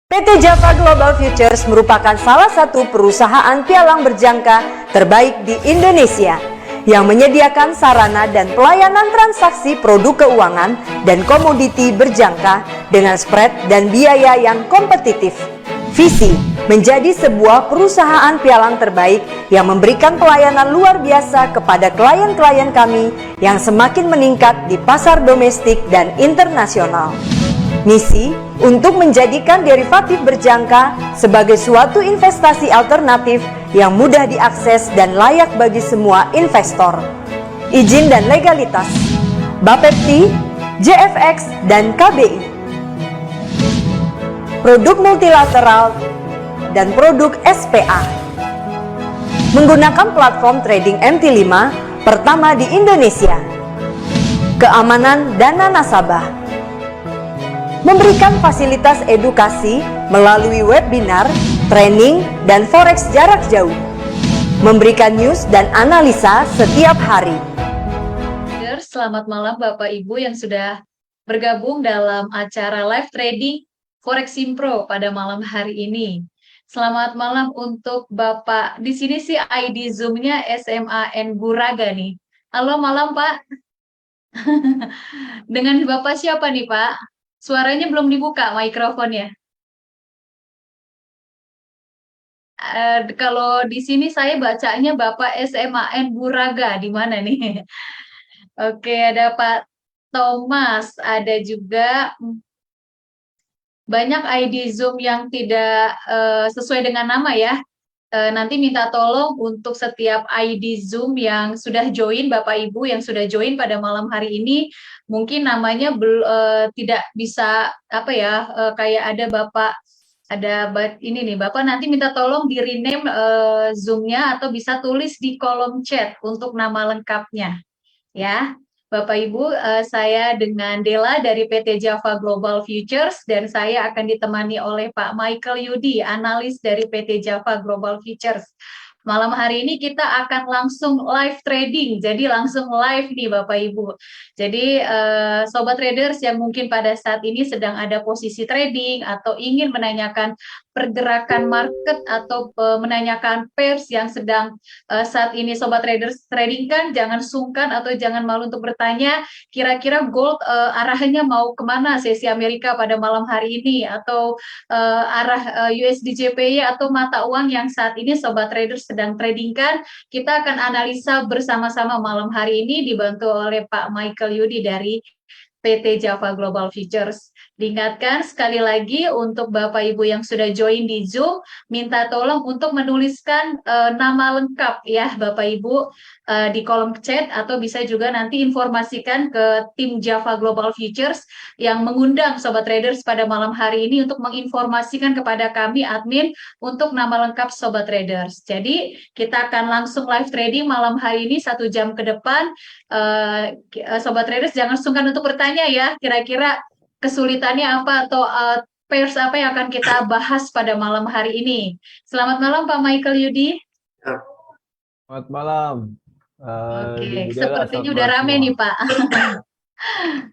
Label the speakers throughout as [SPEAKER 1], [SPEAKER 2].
[SPEAKER 1] PT Java Global Futures merupakan salah satu perusahaan pialang berjangka terbaik di Indonesia yang menyediakan sarana dan pelayanan transaksi produk keuangan dan komoditi berjangka dengan spread dan biaya yang kompetitif. Visi menjadi sebuah perusahaan pialang terbaik yang memberikan pelayanan luar biasa kepada klien-klien kami yang semakin meningkat di pasar domestik dan internasional. Misi untuk menjadikan derivatif berjangka sebagai suatu investasi alternatif yang mudah diakses dan layak bagi semua investor. Izin dan legalitas Bapepti, JFX, dan KBI. Produk multilateral dan produk SPA. Menggunakan platform trading MT5 pertama di Indonesia. Keamanan dana nasabah. Memberikan fasilitas edukasi melalui webinar, training, dan forex jarak jauh. Memberikan news dan analisa setiap hari.
[SPEAKER 2] Selamat malam Bapak Ibu yang sudah bergabung dalam acara live trading Forex Impro pada malam hari ini. Selamat malam untuk Bapak. Di sini sih ID Zoom-nya SMAN Buraga nih. Halo malam Pak. Dengan Bapak siapa nih Pak? Suaranya belum dibuka mikrofonnya. Kalau di sini saya bacanya Bapak SMAN Buraga, di mana nih? Oke, ada Pak Thomas, ada juga banyak ID Zoom yang tidak sesuai dengan nama ya. Nanti minta tolong untuk setiap ID Zoom yang sudah join, Bapak Ibu yang sudah join pada malam hari ini, mungkin namanya tidak bisa apa ya, kayak ada Bapak, ini nih Bapak nanti minta tolong di rename Zoom-nya atau bisa tulis di kolom chat untuk nama lengkapnya ya. Bapak Ibu, saya dengan Dela dari PT Java Global Futures dan saya akan ditemani oleh Pak Michael Yudi, analis dari PT Java Global Futures. Malam hari ini kita akan langsung live trading, jadi langsung live nih Bapak Ibu. Jadi Sobat Traders yang mungkin pada saat ini sedang ada posisi trading atau ingin menanyakan pergerakan market atau menanyakan pairs yang sedang saat ini Sobat Traders trading kan, jangan sungkan atau jangan malu untuk bertanya kira-kira gold arahannya mau kemana sesi Amerika pada malam hari ini atau arah USD JPY atau mata uang yang saat ini Sobat Traders sedang tradingkan. Kita akan analisa bersama-sama malam hari ini dibantu oleh Pak Michael Yudi dari PT Java Global Futures. Diingatkan sekali lagi untuk Bapak Ibu yang sudah join di Zoom, minta tolong untuk menuliskan nama lengkap ya Bapak Ibu di kolom chat atau bisa juga nanti informasikan ke tim Java Global Futures yang mengundang Sobat Traders pada malam hari ini untuk menginformasikan kepada kami admin untuk nama lengkap Sobat Traders. Jadi kita akan langsung live trading malam hari ini 1 jam ke depan. Sobat Traders jangan sungkan untuk bertanya ya, kira-kira kesulitannya apa atau pairs apa yang akan kita bahas pada malam hari ini. Selamat malam Pak Michael Yudi.
[SPEAKER 3] Selamat malam.
[SPEAKER 2] Oke, sepertinya udah rame nih Pak.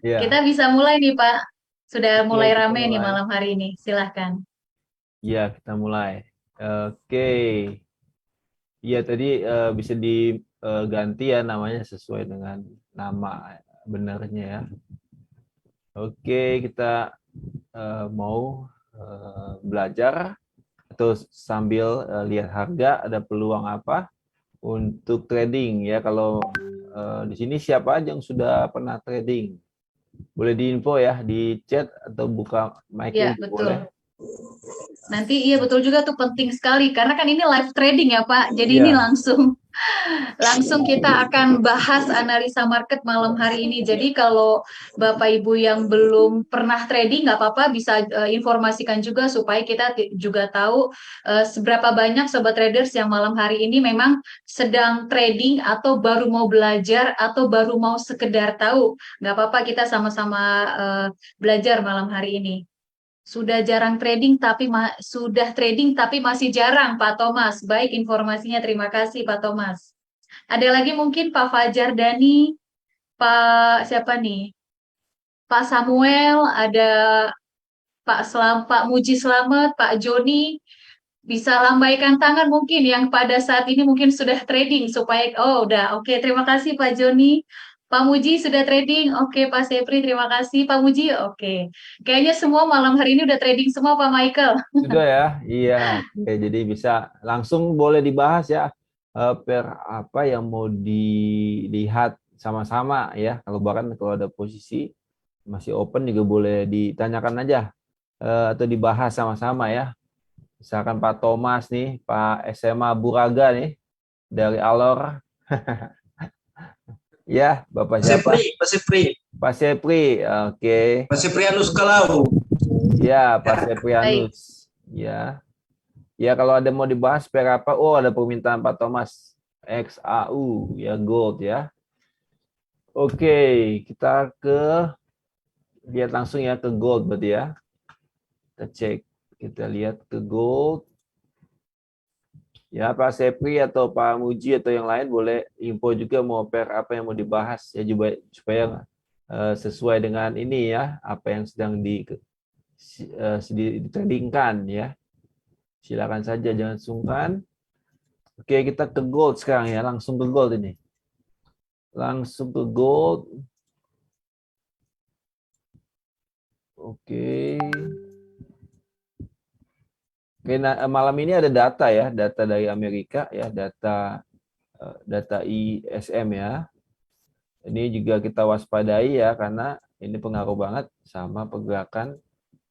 [SPEAKER 3] Ya.
[SPEAKER 2] Kita bisa mulai nih Pak. Sudah mulai
[SPEAKER 3] Kita
[SPEAKER 2] rame nih
[SPEAKER 3] mulai.
[SPEAKER 2] malam hari ini. Silahkan.
[SPEAKER 3] Iya, kita mulai. Oke. Iya, tadi bisa diganti ya namanya sesuai dengan nama benarnya ya. Oke, kita mau belajar atau sambil lihat harga ada peluang apa untuk trading ya. Kalau di sini siapa aja yang sudah pernah trading? Boleh diinfo ya di chat atau buka mic
[SPEAKER 2] Ya,
[SPEAKER 3] betul.
[SPEAKER 2] Boleh. Nanti iya betul juga tuh penting sekali karena kan ini live trading ya Pak. Jadi ini langsung kita akan bahas analisa market malam hari ini. Jadi kalau Bapak Ibu yang belum pernah trading nggak apa-apa bisa informasikan juga supaya kita juga tahu seberapa banyak Sobat Traders yang malam hari ini memang sedang trading atau baru mau belajar atau baru mau sekedar tahu. Nggak apa-apa kita sama-sama belajar malam hari ini. Sudah jarang trading sudah trading tapi masih jarang Pak Thomas. Baik informasinya, terima kasih Pak Thomas. Ada lagi mungkin Pak Fajar Dani, Pak siapa nih? Pak Samuel, ada Pak Muji Slamet, Pak Joni, bisa lambaikan tangan mungkin yang pada saat ini mungkin sudah trading supaya udah oke, terima kasih Pak Joni. Pak Muji sudah trading. Oke, Pak Sepri, terima kasih. Pak Muji, oke. Kayaknya semua malam hari ini udah trading semua, Pak Michael.
[SPEAKER 3] Sudah ya, iya. Oke, jadi bisa langsung boleh dibahas ya per apa yang mau dilihat sama-sama ya. Kalau bahkan kalau ada posisi masih open juga boleh ditanyakan aja atau dibahas sama-sama ya. Misalkan Pak Thomas nih, Pak SMA Buraga nih dari Alor. Ya, Bapak siapa?
[SPEAKER 4] Pak Sepri,
[SPEAKER 3] Pak Sepri, oke.
[SPEAKER 4] Pak Seprianus Kalau.
[SPEAKER 3] Ya, Pak
[SPEAKER 2] Baik.
[SPEAKER 3] Seprianus. Ya. Ya, kalau ada mau dibahas per apa? Oh, ada permintaan Pak Thomas. XAU, ya gold ya. Oke, kita lihat langsung ya ke gold berarti ya. Kita cek, kita lihat ke gold. Ya, Pak Sepri atau Pak Muji atau yang lain boleh info juga mau per apa yang mau dibahas ya supaya sesuai dengan ini ya, apa yang sedang ditradingkan ya. Silakan saja, jangan sungkan. Oke, kita ke gold sekarang ya, langsung ke gold ini. Langsung ke gold. Oke. Oke, nah, malam ini ada data ya, data dari Amerika ya, data ISM ya. Ini juga kita waspadai ya, karena ini pengaruh banget sama pergerakan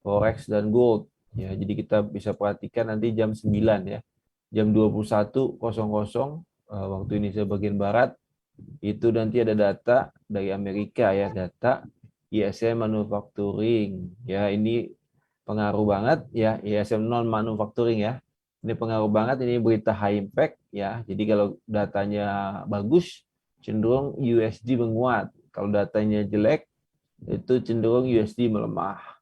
[SPEAKER 3] forex dan gold. Ya, jadi kita bisa perhatikan nanti jam 9 ya. Jam 21.00 waktu Indonesia bagian barat itu nanti ada data dari Amerika ya, data ISM manufacturing. Ya, ini pengaruh banget ya, ISM non manufacturing ya. Ini pengaruh banget, ini berita high impact ya. Jadi kalau datanya bagus cenderung USD menguat. Kalau datanya jelek itu cenderung USD melemah.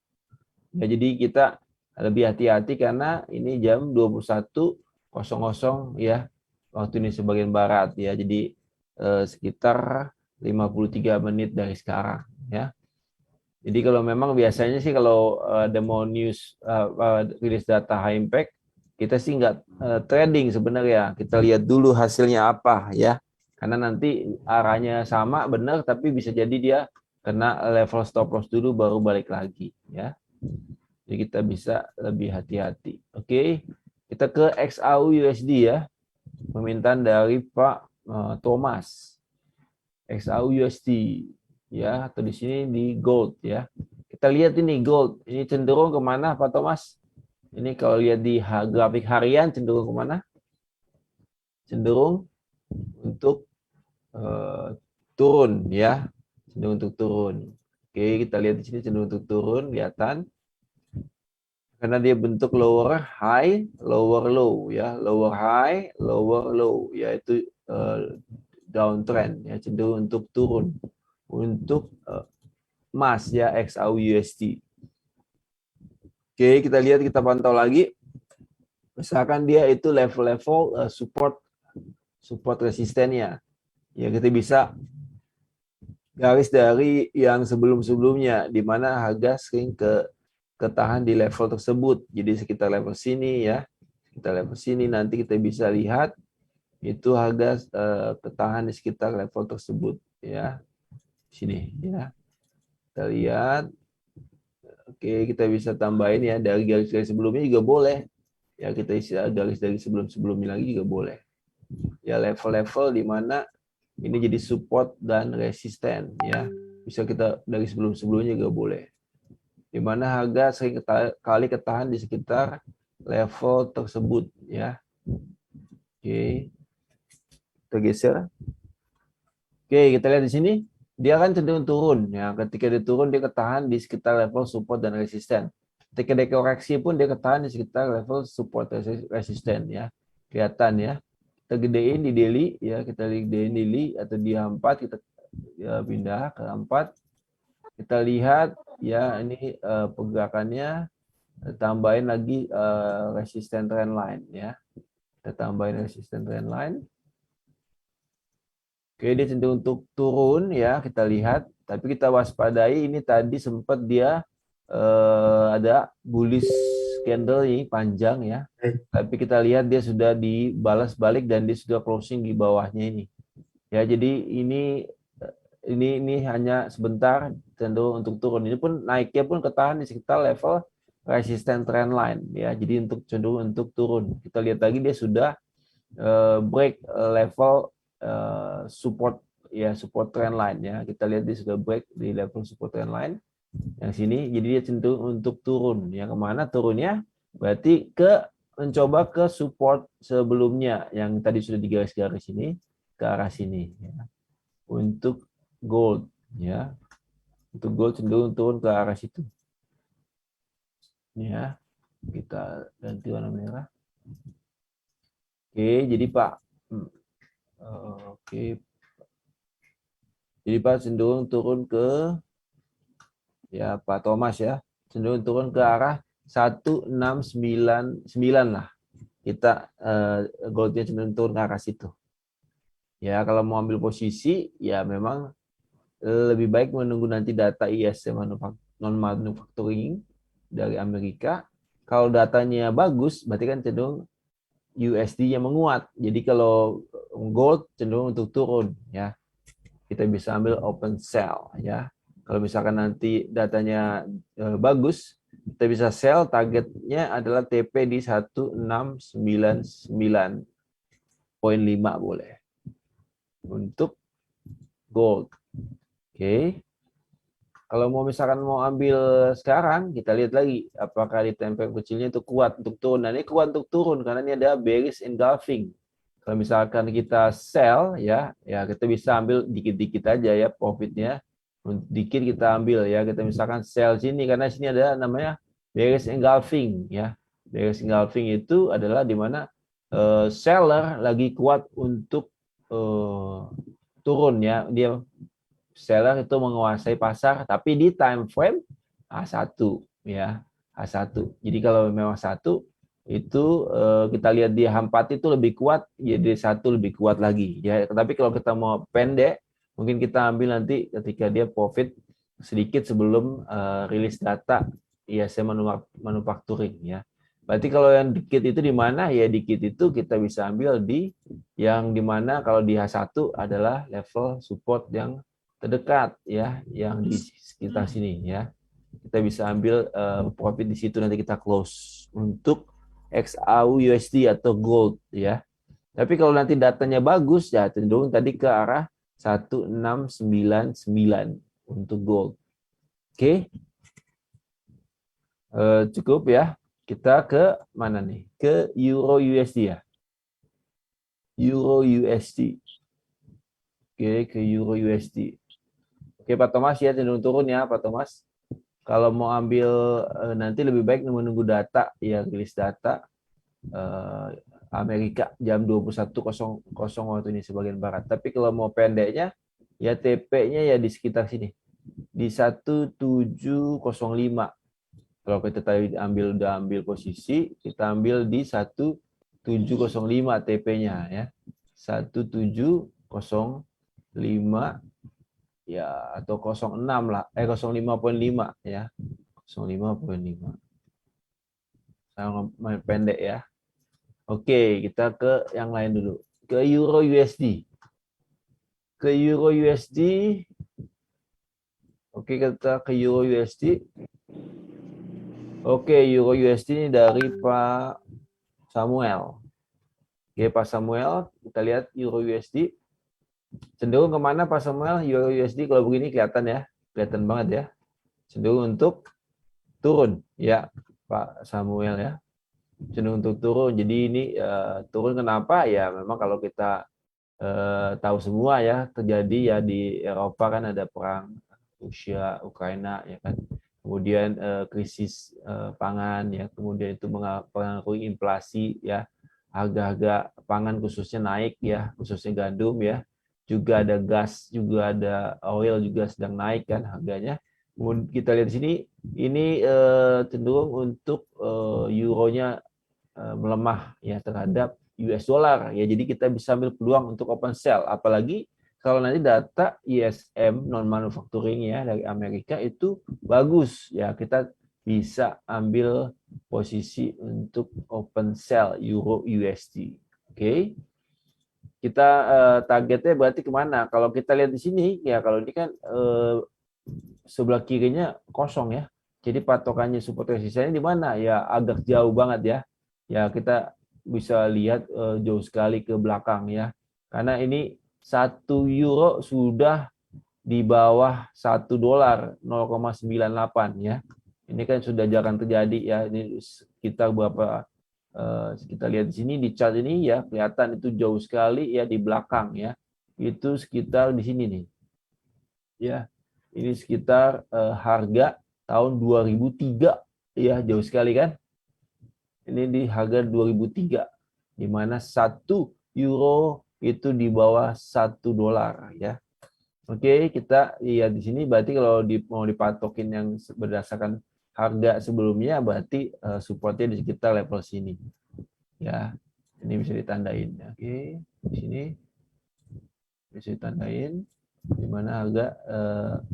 [SPEAKER 3] Ya, jadi kita lebih hati-hati karena ini jam 21.00 ya waktu ini sebagian barat ya. Jadi sekitar 53 menit dari sekarang ya. Jadi kalau memang biasanya sih kalau ada mau news rilis data high impact, kita sih nggak trading sebenarnya. Kita lihat dulu hasilnya apa ya. Karena nanti arahnya sama benar, tapi bisa jadi dia kena level stop loss dulu baru balik lagi ya. Jadi kita bisa lebih hati-hati. Oke, kita ke XAU USD ya. Permintaan dari Pak Thomas. XAU USD ya, atau di sini di gold ya. Kita lihat ini gold, ini cenderung kemana Pak Thomas? Ini kalau lihat di grafik harian cenderung kemana? Cenderung untuk turun ya, cenderung untuk turun. Oke, kita lihat di sini cenderung untuk turun, kelihatan. Karena dia bentuk lower high, lower low ya, lower high, lower low, yaitu downtrend ya, cenderung untuk turun untuk emas ya, XAU USD. Oke, kita lihat, kita pantau lagi. Misalkan dia itu level-level support resistennya. Ya, kita bisa garis dari yang sebelum-sebelumnya di mana harga sering ketahan di level tersebut. Jadi sekitar level sini ya. Sekitar level sini nanti kita bisa lihat itu harga ketahan di sekitar level tersebut ya. Sini ya. Kita lihat. Oke, kita bisa tambahin ya dari garis-garis sebelumnya juga boleh. Ya, kita isi garis dari sebelum-sebelumnya lagi juga boleh. Ya, level-level di mana ini jadi support dan resisten ya. Bisa kita dari sebelum-sebelumnya juga boleh. Di mana harga sering kali ketahan di sekitar level tersebut ya. Oke. Kita geser. Oke, kita lihat di sini. Dia kan cenderung turun ya. Ketika dia turun dia ketahan di sekitar level support dan resisten. Ketika dia koreksi pun dia ketahan di sekitar level support resisten ya. Kelihatan ya. Kita gedein di daily ya, kita gedein daily atau di H4 kita ya, pindah ke H4. Kita lihat ya, ini pergerakannya, tambahin lagi resisten trend line ya. Kita tambahin resisten trend line. Oke, dia cenderung untuk turun ya, kita lihat. Tapi kita waspadai ini tadi sempat dia ada bullish candle ini panjang ya. Tapi kita lihat dia sudah dibalas balik dan dia sudah closing di bawahnya ini. Ya, jadi ini hanya sebentar cenderung untuk turun. Ini pun naiknya pun ketahan di sekitar level resisten trend line ya. Jadi untuk cenderung untuk turun. Kita lihat lagi dia sudah break level support ya, support trend line ya. Kita lihat dia sudah break di level support trend line yang sini. Jadi dia cenderung untuk turun. Ya, kemana turunnya? Berarti mencoba ke support sebelumnya yang tadi sudah digaris-garis ini ke arah sini ya. Untuk gold ya. Untuk gold cenderung turun ke arah situ. Ya. Kita ganti warna merah. Oke, jadi Pak oke. Jadi Pak cenderung turun ke ya Pak Thomas ya. Cenderung turun ke arah 1699 lah. Kita goldnya cenderung turun ke arah situ. Ya, kalau mau ambil posisi ya memang lebih baik menunggu nanti data ISM non manufacturing dari Amerika. Kalau datanya bagus, berarti kan cenderung USD-nya menguat. Jadi kalau gold cenderung untuk turun ya. Kita bisa ambil open sell ya. Kalau misalkan nanti datanya bagus, kita bisa sell, targetnya adalah TP di 1699.5 boleh. Untuk gold. Oke. Kalau misalkan mau ambil sekarang, kita lihat lagi apakah di time frame kecilnya itu kuat untuk turun. Nah, ini kuat untuk turun karena ini ada bearish engulfing. Kalau misalkan kita sell ya kita bisa ambil dikit-dikit aja ya profitnya. Dikit kita ambil ya. Kita misalkan sell sini karena sini ada namanya bearish engulfing ya. Bearish engulfing itu adalah di mana seller lagi kuat untuk turun ya, dia seller itu menguasai pasar tapi di time frame H1 ya, H1. Jadi kalau memang satu itu kita lihat di H4 itu lebih kuat, jadi satu lebih kuat lagi ya. Tapi kalau kita mau pendek, mungkin kita ambil nanti ketika dia profit sedikit sebelum rilis data ISM manufacturing ya. Berarti kalau yang dikit itu di mana? Ya dikit itu kita bisa ambil di yang di mana kalau di H1 adalah level support yang terdekat ya, yang di sekitar sini ya. Kita bisa ambil profit di situ, nanti kita close untuk XAU USD atau gold ya. Tapi kalau nanti datanya bagus ya cenderung tadi ke arah 1699 untuk gold. Oke. Cukup ya. Kita ke mana nih? Ke Euro USD ya. Euro USD. Oke, ke Euro USD. Oke, Pak Thomas ya, cenderung turun ya, Pak Thomas. Kalau mau ambil nanti lebih baik menunggu data, ya rilis data Amerika jam 21.00 waktu ini sebagian barat. Tapi kalau mau pendeknya, ya TP-nya ya di sekitar sini. Di 1705. Kalau kita tadi udah ambil posisi, kita ambil di 1705 TP-nya ya. 1705 ya atau 06 lah, 05.5 ya. 05.5. Sangat pendek ya. Oke, kita ke yang lain dulu. Ke Euro USD. Ke Euro USD. Oke, kita ke Euro USD. Oke, Euro USD ini dari Pak Samuel. Oke, Pak Samuel, kita lihat Euro USD. Cenderung kemana Pak Samuel? Euro USD kalau begini kelihatan ya. Kelihatan banget ya. Cenderung untuk turun ya, Pak Samuel ya. Cenderung untuk turun. Jadi ini turun kenapa? Ya memang kalau kita tahu semua ya, terjadi ya di Eropa kan ada perang Rusia, Ukraina ya kan. Kemudian krisis pangan ya, kemudian itu mempengaruhi inflasi ya, harga-harga pangan khususnya naik ya, khususnya gandum ya, juga ada gas, juga ada oil juga sedang naik kan harganya. Kemudian kita lihat di sini, ini cenderung untuk euronya melemah ya terhadap US dollar ya, jadi kita bisa ambil peluang untuk open sell, apalagi kalau nanti data ISM non manufacturing ya dari Amerika itu bagus ya, kita bisa ambil posisi untuk open sell euro USD. Oke. Kita targetnya berarti kemana? Kalau kita lihat di sini ya, kalau ini kan sebelah kirinya kosong ya. Jadi patokannya support resistennya di mana? Ya agak jauh banget ya. Ya kita bisa lihat jauh sekali ke belakang ya. Karena ini 1 euro sudah di bawah 1 dolar 0,98 ya. Ini kan sudah jarang terjadi ya. Ini sekitar berapa, kita lihat di sini di chart ini ya, kelihatan itu jauh sekali ya di belakang ya. Itu sekitar di sini nih. Ya. Ini sekitar harga tahun 2003 ya, jauh sekali kan. Ini di harga 2003 di mana 1 euro itu di bawah 1 dolar ya. Oke, kita lihat di sini berarti kalau mau dipatokin yang berdasarkan harga sebelumnya berarti supportnya di sekitar level sini. Ya. Ini bisa ditandain. Oke, di sini bisa ditandain di mana harga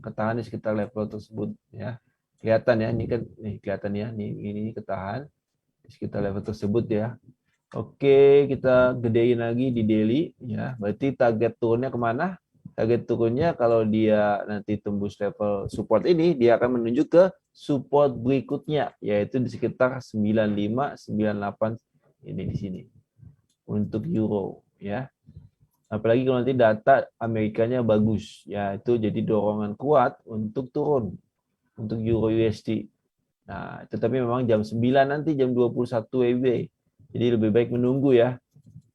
[SPEAKER 3] ketahan di sekitar level tersebut ya. Kelihatan ya, ini kan nih kelihatan ya, ini ketahan di sekitar level tersebut ya. Oke, kita gedein lagi di daily ya. Berarti target turunnya kemana? Target turunnya kalau dia nanti tembus level support ini, dia akan menuju ke support berikutnya, yaitu di sekitar 95, 98 ini di sini untuk euro ya. Apalagi kalau nanti data Amerikanya bagus, ya itu jadi dorongan kuat untuk turun untuk euro USD. Nah, tetapi memang jam 9 nanti jam 21 WIB. Jadi lebih baik menunggu ya.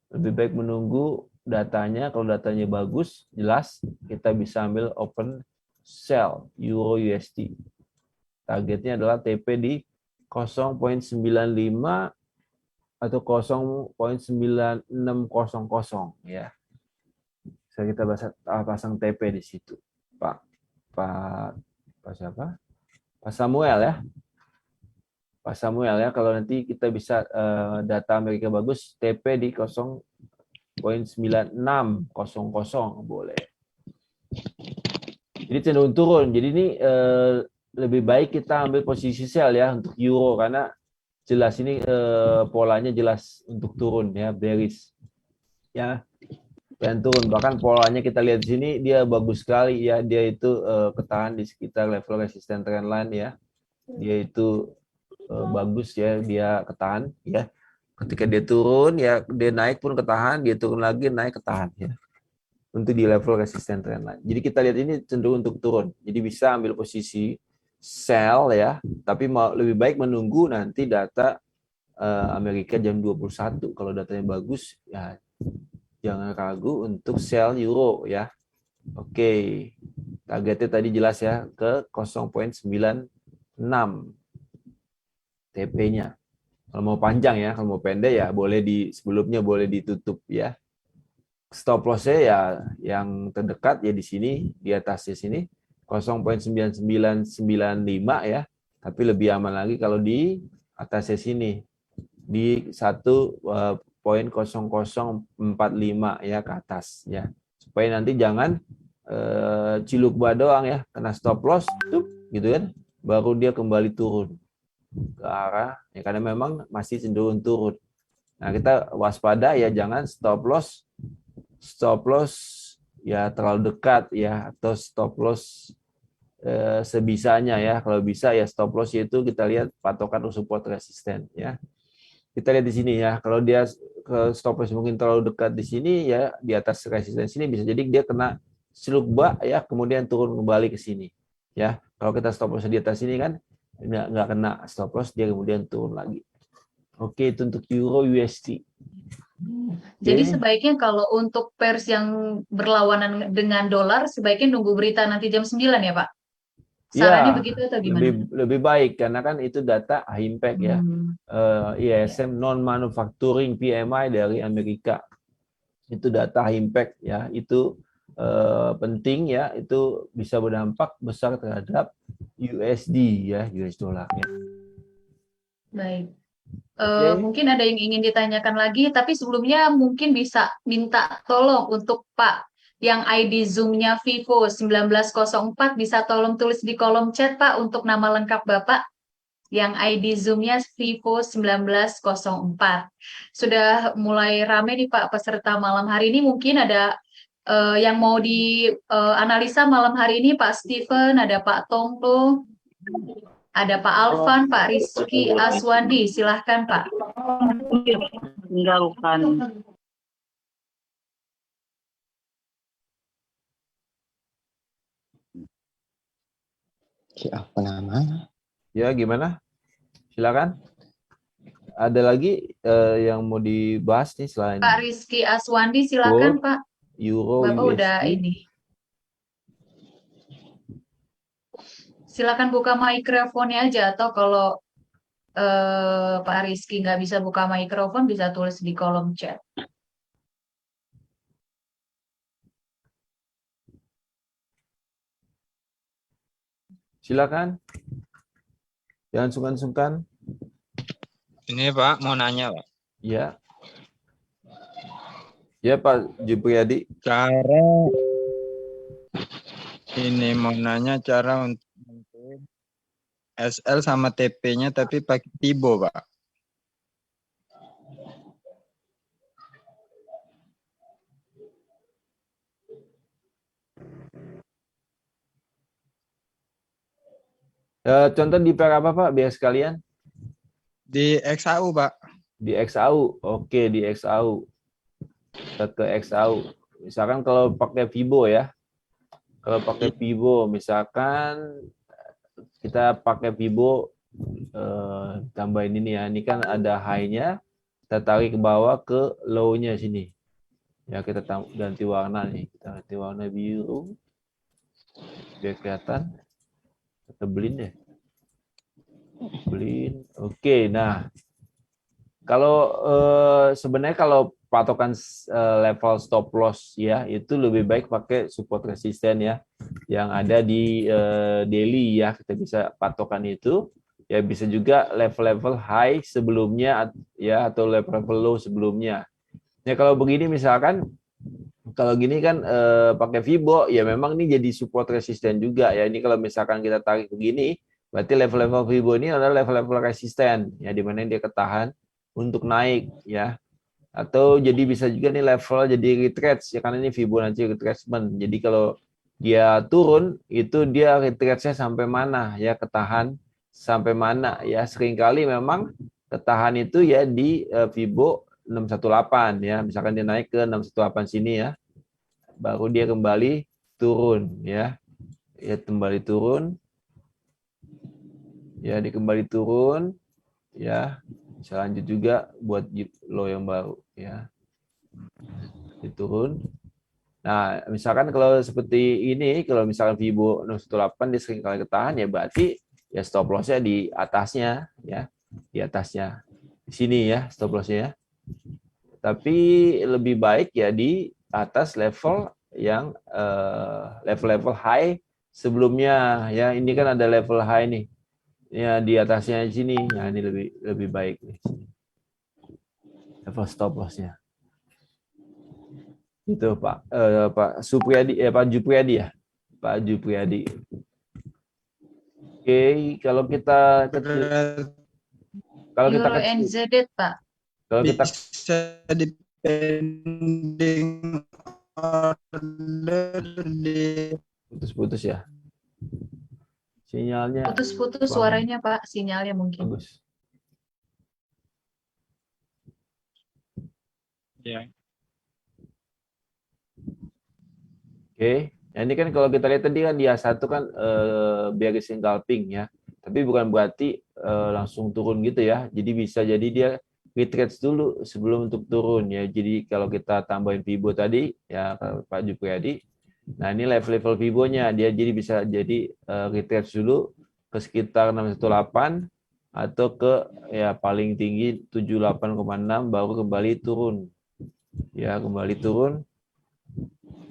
[SPEAKER 3] Lebih baik menunggu datanya. Kalau datanya bagus, jelas kita bisa ambil open sell euro USD. Targetnya adalah TP di 0,95 atau 0,9600 ya. Bisa kita pasang TP di situ. Pak siapa? Pak Samuel ya. Pak Samuel ya, kalau nanti kita bisa data Amerika bagus, TP di 0,9600 boleh. Jadi cenderung turun. Jadi ini lebih baik kita ambil posisi sell ya untuk euro karena jelas ini polanya jelas untuk turun ya, bearish. Ya. Dan turun, bahkan polanya kita lihat di sini dia bagus sekali ya, dia itu ketahan di sekitar level resisten trendline ya. Dia itu bagus ya, dia ketahan ya. Ketika dia turun ya, dia naik pun ketahan, dia turun lagi naik ketahan ya. Untuk di level resisten trendline. Jadi kita lihat ini cenderung untuk turun. Jadi bisa ambil posisi sell ya, tapi lebih baik menunggu nanti data Amerika jam 21. Kalau datanya bagus ya jangan ragu untuk sell euro ya. Oke. Targetnya tadi jelas ya ke 0,96 TP-nya. Kalau mau panjang ya, kalau mau pendek ya boleh sebelumnya boleh ditutup ya. Stop loss-nya ya yang terdekat ya di sini, di atasnya sini 0,9995 ya. Tapi lebih aman lagi kalau di atasnya sini di 1,0045 ya ke atas ya. Supaya nanti jangan ciluk ba doang ya, kena stop loss tuh gitu kan, baru dia kembali turun ke arah ya, karena memang masih cenderung turun. Nah, kita waspada ya, jangan stop loss ya terlalu dekat ya, atau stop loss sebisanya ya. Kalau bisa ya stop loss itu kita lihat patokan support resisten ya. Kita lihat di sini ya, kalau dia ke stop loss mungkin terlalu dekat di sini ya, di atas resisten sini bisa jadi dia kena ciluk ba ya, kemudian turun kembali ke sini ya. Kalau kita stop loss di atas sini kan nggak kena stop loss, dia kemudian turun lagi. Oke, itu untuk euro USD.
[SPEAKER 2] Jadi sebaiknya kalau untuk pairs yang berlawanan dengan dolar, sebaiknya nunggu berita nanti jam 9 ya Pak? Sarannya begitu atau gimana?
[SPEAKER 3] Lebih baik, karena kan itu data high impact ya. ISM non-manufacturing PMI dari Amerika. Itu data high impact ya, itu penting ya, itu bisa berdampak besar terhadap USD ya, US dollar ya.
[SPEAKER 2] Baik. Mungkin ada yang ingin ditanyakan lagi, tapi sebelumnya mungkin bisa minta tolong untuk Pak yang ID Zoom-nya Vivo 1904 bisa tolong tulis di kolom chat Pak untuk nama lengkap Bapak. Yang ID Zoom-nya Vivo 1904. Sudah mulai rame nih Pak peserta malam hari ini. Mungkin ada yang mau dianalisa malam hari ini, Pak Steven, ada Pak Tonglo, ada Pak Alvan, Pak Rizky Aswandi. Silahkan Pak.
[SPEAKER 4] Tinggalkan.
[SPEAKER 5] Siapa namanya?
[SPEAKER 3] Ya, gimana? Silakan. Ada lagi yang mau dibahas nih selain
[SPEAKER 2] Pak Rizky Aswandi, silakan Pak.
[SPEAKER 3] Euro,
[SPEAKER 2] Bapak
[SPEAKER 3] USD?
[SPEAKER 2] udah ini. Silakan buka mikrofonnya aja, atau kalau Pak Rizky nggak bisa buka mikrofon, bisa tulis di kolom chat.
[SPEAKER 3] Silakan. Jangan sungkan-sungkan.
[SPEAKER 6] Ini Pak, mau nanya Pak.
[SPEAKER 3] Ya. Ya Pak Jupriyadi.
[SPEAKER 6] Mau nanya cara untuk nentuin SL sama TP-nya tapi pakai Tibo Pak.
[SPEAKER 3] Contoh di pair apa Pak, biar sekalian?
[SPEAKER 6] Di XAU Pak.
[SPEAKER 3] Di XAU. Oke, di XAU. Kita ke XAU. Misalkan kalau pakai Vibo ya. Kalau pakai Vibo, misalkan kita pakai Vibo, tambahin ini ya. Ini kan ada high-nya. Kita tarik ke bawah ke low-nya sini. Ya, kita ganti warna nih. Kita ganti warna biru. Biar kelihatan. Kita belin deh. Belin. Oke, nah. Kalau sebenarnya kalau patokan level stop loss ya, itu lebih baik pakai support resisten ya, yang ada di daily ya, kita bisa patokan itu. Ya bisa juga level-level high sebelumnya ya, atau level-level low sebelumnya. Ya kalau begini misalkan, kalau gini kan pakai Vibo ya, memang ini jadi support resisten juga ya. Ini kalau misalkan kita tarik begini, berarti level-level Vibo ini adalah level-level resisten ya, di mana dia ketahan untuk naik ya. Atau jadi bisa juga nih level jadi retrace ya, karena ini Fibonacci retracement. Jadi kalau dia turun itu dia retrace-nya sampai mana ya, ketahan sampai mana ya. Seringkali memang ketahan itu ya di Fibo 618 ya. Misalkan dia naik ke 618 sini ya, baru dia kembali turun ya. Ya kembali turun. Ya, dikembali turun ya. Bisa lanjut juga buat low yang baru ya. Diturun. Nah, misalkan kalau seperti ini, kalau misalkan Fibo 618 dia sering kali ketahan ya, berarti ya stop loss-nya di atasnya ya. Di atasnya. Di sini ya stop loss-nya ya. Tapi lebih baik ya di atas level yang level-level high sebelumnya ya. Ini kan ada level high nih. Ya di atasnya di sini. Nah, ini lebih baik nih. Level stop loss-nya. Itu Pak Pak Supriyadi Pak Jupriyadi ya. Pak Jupriyadi. Oke, kalau kita
[SPEAKER 2] Euro NZD Pak.
[SPEAKER 3] Kalau kita
[SPEAKER 6] bisa depending order di
[SPEAKER 3] putus-putus ya. Sinyalnya
[SPEAKER 2] Putus-putus suaranya Pak, sinyalnya mungkin.
[SPEAKER 3] bagus.
[SPEAKER 6] ya.
[SPEAKER 3] Oke, nah, ini kan kalau kita lihat tadi kan dia satu kan bearish scalping ya, tapi bukan berarti langsung turun gitu ya. Jadi bisa jadi dia retrace dulu sebelum untuk turun ya. Jadi kalau kita tambahin Fibo tadi ya Pak Jupriyadi, nah ini level-level Fibo-nya dia jadi bisa jadi retrace dulu ke sekitar 618 atau ke ya paling tinggi 78,6 baru kembali turun. Ya, kembali turun.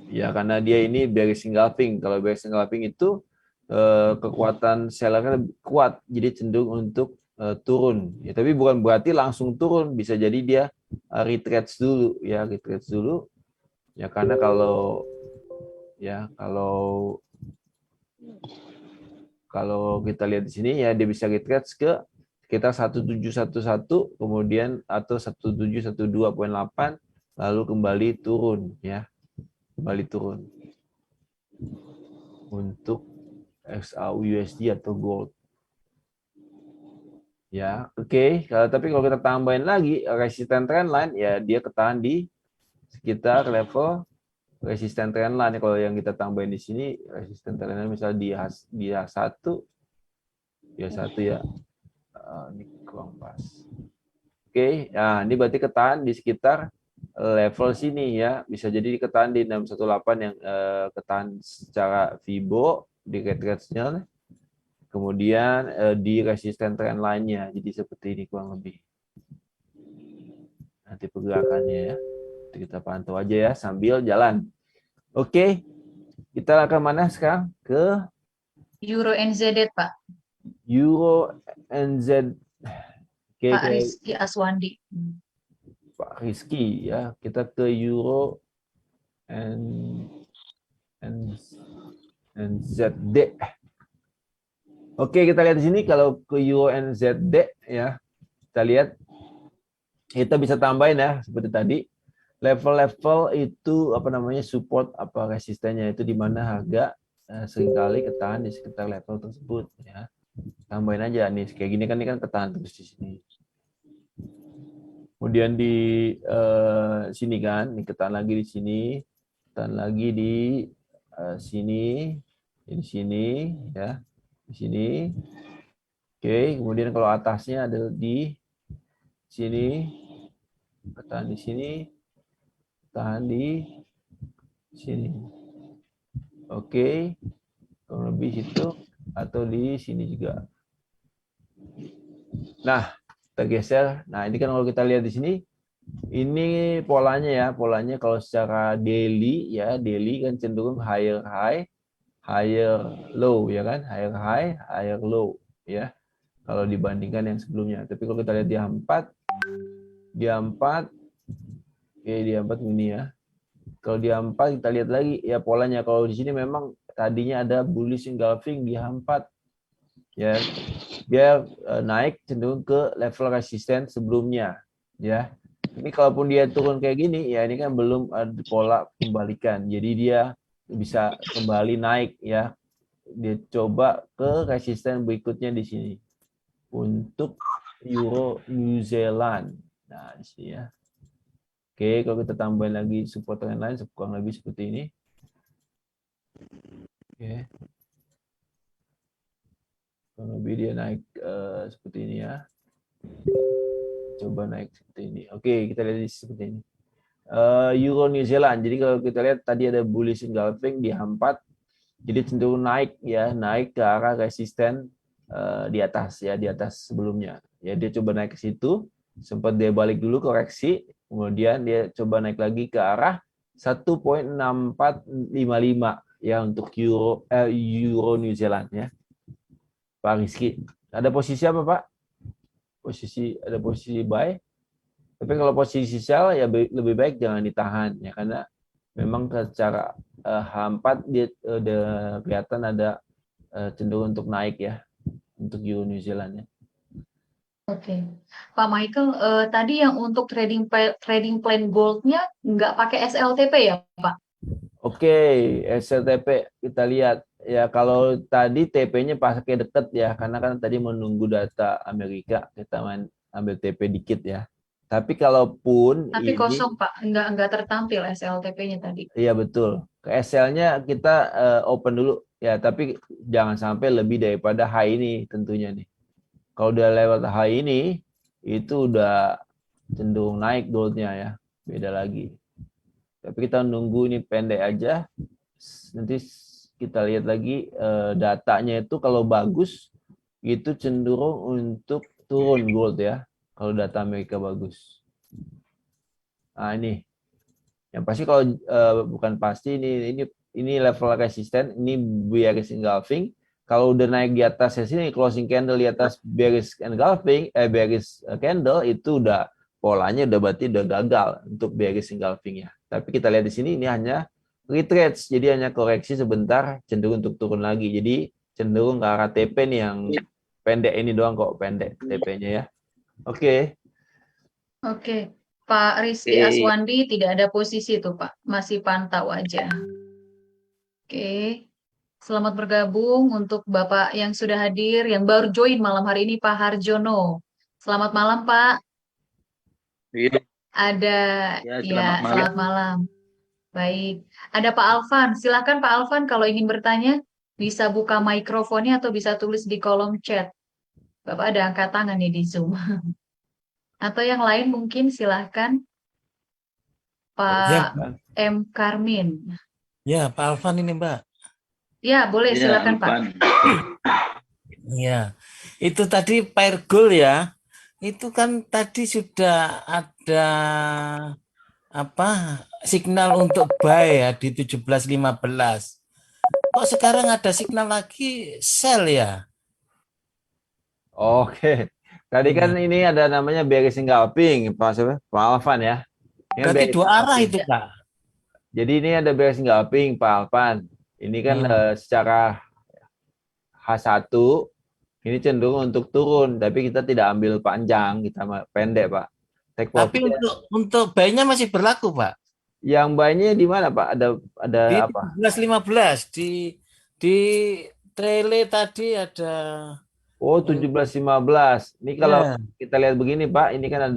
[SPEAKER 3] Ya, karena dia ini bearish scalping. Kalau bearish scalping itu kekuatan sellernya lebih kuat, jadi cenderung untuk turun. Ya, tapi bukan berarti langsung turun, bisa jadi dia retrace dulu ya, retrace dulu. Ya, karena kalau ya. Kalau kita lihat di sini ya dia bisa retouch ke sekitar 1711 kemudian atau 1712.8 lalu kembali turun ya. Kembali turun untuk XAUUSD atau gold. Ya, oke. Tapi kalau kita tambahin lagi resisten trendline ya dia ketahan di sekitar level resisten trendline. Kalau yang kita tambahin di sini resisten trendline misalnya di H1 ya ini kurang pas. Oke, nah ini berarti ketahan di sekitar level sini ya. Bisa jadi ketahan di 618 yang ketahan secara Fibo di retracement. Kemudian di resisten trend lainnya. Jadi seperti ini kurang lebih. Nanti pergerakannya ya. Kita pantau aja ya sambil jalan. Oke. Kita akan mana sekarang? Ke
[SPEAKER 2] Euro NZD, Pak.
[SPEAKER 3] Euro NZ. Oke,
[SPEAKER 2] Pak Rizky Aswandi.
[SPEAKER 3] Pak Rizky ya. Kita ke Euro NZD. Oke, kita lihat di sini kalau ke Euro NZD ya. Kita lihat kita bisa tambahin ya seperti tadi. Level-level itu apa namanya support apa resistennya itu di mana harga seringkali ketahan di sekitar level tersebut ya. Tambahin aja nih kayak gini kan ini kan ketahan terus di sini. Kemudian di sini kan, ini ketahan lagi di sini, ketahan lagi di sini, di sini ya. Di sini. Oke, kemudian kalau atasnya ada di sini, ketahan di sini, ketahan di sini. Oke, kurang lebih situ atau di sini juga. Nah, kita geser. Nah, ini kan kalau kita lihat di sini, ini polanya ya, polanya kalau secara daily ya, daily kan cenderung higher high, higher low ya kan, higher high, higher low ya. Kalau dibandingkan yang sebelumnya. Tapi kalau kita lihat di 4 ini ya. Kalau di 4 kita lihat lagi ya polanya. Kalau di sini memang tadinya ada bullish engulfing di 4 ya. Dia naik cenderung ke level resisten sebelumnya ya. Ini kalaupun dia turun kayak gini ya ini kan belum ada pola pembalikan. Jadi dia bisa kembali naik ya. Dia coba ke resisten berikutnya di sini untuk Euro New Zealand. Nah, di sini ya. Oke, kalau kita tambahin lagi support yang lain kurang lebih seperti ini. Oke. Kurang lebih dia naik seperti ini ya. Coba naik seperti ini. Oke, kita lihat seperti ini. Euro New Zealand. Jadi kalau kita lihat tadi ada bullish engulfing di 4. Jadi cenderung naik ya, naik ke arah resisten di atas ya, di atas sebelumnya. Ya dia coba naik ke situ, sempat dia balik dulu koreksi, kemudian dia coba naik lagi ke arah 1.6455 ya untuk Euro New Zealand ya. Pak Rizky, ada posisi apa Pak? Ada posisi buy. Tapi kalau posisi sell ya lebih baik jangan ditahan ya karena memang secara H4 dia udah kelihatan ada cenderung untuk naik ya untuk Euro New Zealand ya.
[SPEAKER 2] Oke, Pak Michael, tadi yang untuk trading plan goldnya nggak pakai SLTP ya, Pak?
[SPEAKER 3] Oke, SLTP kita lihat ya kalau tadi TP-nya pakai deket ya karena kan tadi menunggu data Amerika kita ambil TP dikit ya. Tapi kalaupun
[SPEAKER 2] Tapi
[SPEAKER 3] ini,
[SPEAKER 2] kosong Pak, nggak tertampil SLTP-nya tadi.
[SPEAKER 3] Iya betul. Ke SL-nya kita open dulu ya, tapi jangan sampai lebih daripada high ini tentunya nih. Kalau udah lewat high ini, itu udah cenderung naik goldnya ya, beda lagi. Tapi kita nunggu ini pendek aja. Nanti kita lihat lagi datanya itu kalau bagus, itu cenderung untuk turun gold ya. Kalau data Amerika bagus. Nah ini, yang pasti kalau bukan pasti ini level resisten, ini bearish engulfing. Kalau udah naik di atas sini closing candle di atas bearish engulfing, bearish candle itu udah polanya udah berarti udah gagal untuk bearish engulfing ya. Tapi kita lihat di sini ini hanya retrace, jadi hanya koreksi sebentar, cenderung untuk turun lagi. Jadi cenderung ke arah TP nih yang pendek ini doang kok, pendek TP-nya ya. Oke.
[SPEAKER 2] Oke, Pak Rizky Aswandi tidak ada posisi tuh Pak, masih pantau aja. Oke, selamat bergabung untuk Bapak yang sudah hadir, yang baru join malam hari ini Pak Harjono. Selamat malam Pak.
[SPEAKER 4] Iya,
[SPEAKER 2] Ada,
[SPEAKER 4] ya,
[SPEAKER 2] ya,
[SPEAKER 4] selamat malam.
[SPEAKER 2] selamat malam. Baik, ada Pak Alvan. Silakan Pak Alvan kalau ingin bertanya, bisa buka mikrofonnya atau bisa tulis di kolom chat. Bapak ada angkat tangan nih di Zoom. Atau yang lain mungkin silahkan
[SPEAKER 5] Ya,
[SPEAKER 2] Pak M. Karmin.
[SPEAKER 5] ya, Pak Alvan ini, Mbak.
[SPEAKER 2] Ya, boleh
[SPEAKER 4] Iya,
[SPEAKER 2] silakan Pak.
[SPEAKER 4] Alvan.
[SPEAKER 5] Ya, itu tadi Pak Ergul ya. Itu kan tadi sudah ada apa signal untuk buy ya di 17.15. Kok sekarang ada signal lagi sell ya?
[SPEAKER 3] Oke. Tadi kan ini ada namanya bearish engulfing, Pak siapa? Pak Alvan ya. Ini kan
[SPEAKER 5] Berarti
[SPEAKER 3] bearish
[SPEAKER 5] dua arah
[SPEAKER 3] engulfing.
[SPEAKER 5] itu, Pak.
[SPEAKER 3] Jadi ini ada bearish engulfing, Pak Alvan. Ini kan secara H1 ini cenderung untuk turun, tapi kita tidak ambil panjang, kita pendek, Pak. Take
[SPEAKER 5] Tapi
[SPEAKER 3] profit ya.
[SPEAKER 5] untuk buy-nya masih berlaku, Pak.
[SPEAKER 3] Yang buy-nya di mana, Pak? Ada
[SPEAKER 5] Di
[SPEAKER 3] apa?
[SPEAKER 5] 17.15 di trailer tadi ada.
[SPEAKER 3] Oh, 17.15. Ini kalau
[SPEAKER 5] Ya.
[SPEAKER 3] kita lihat begini, Pak, ini kan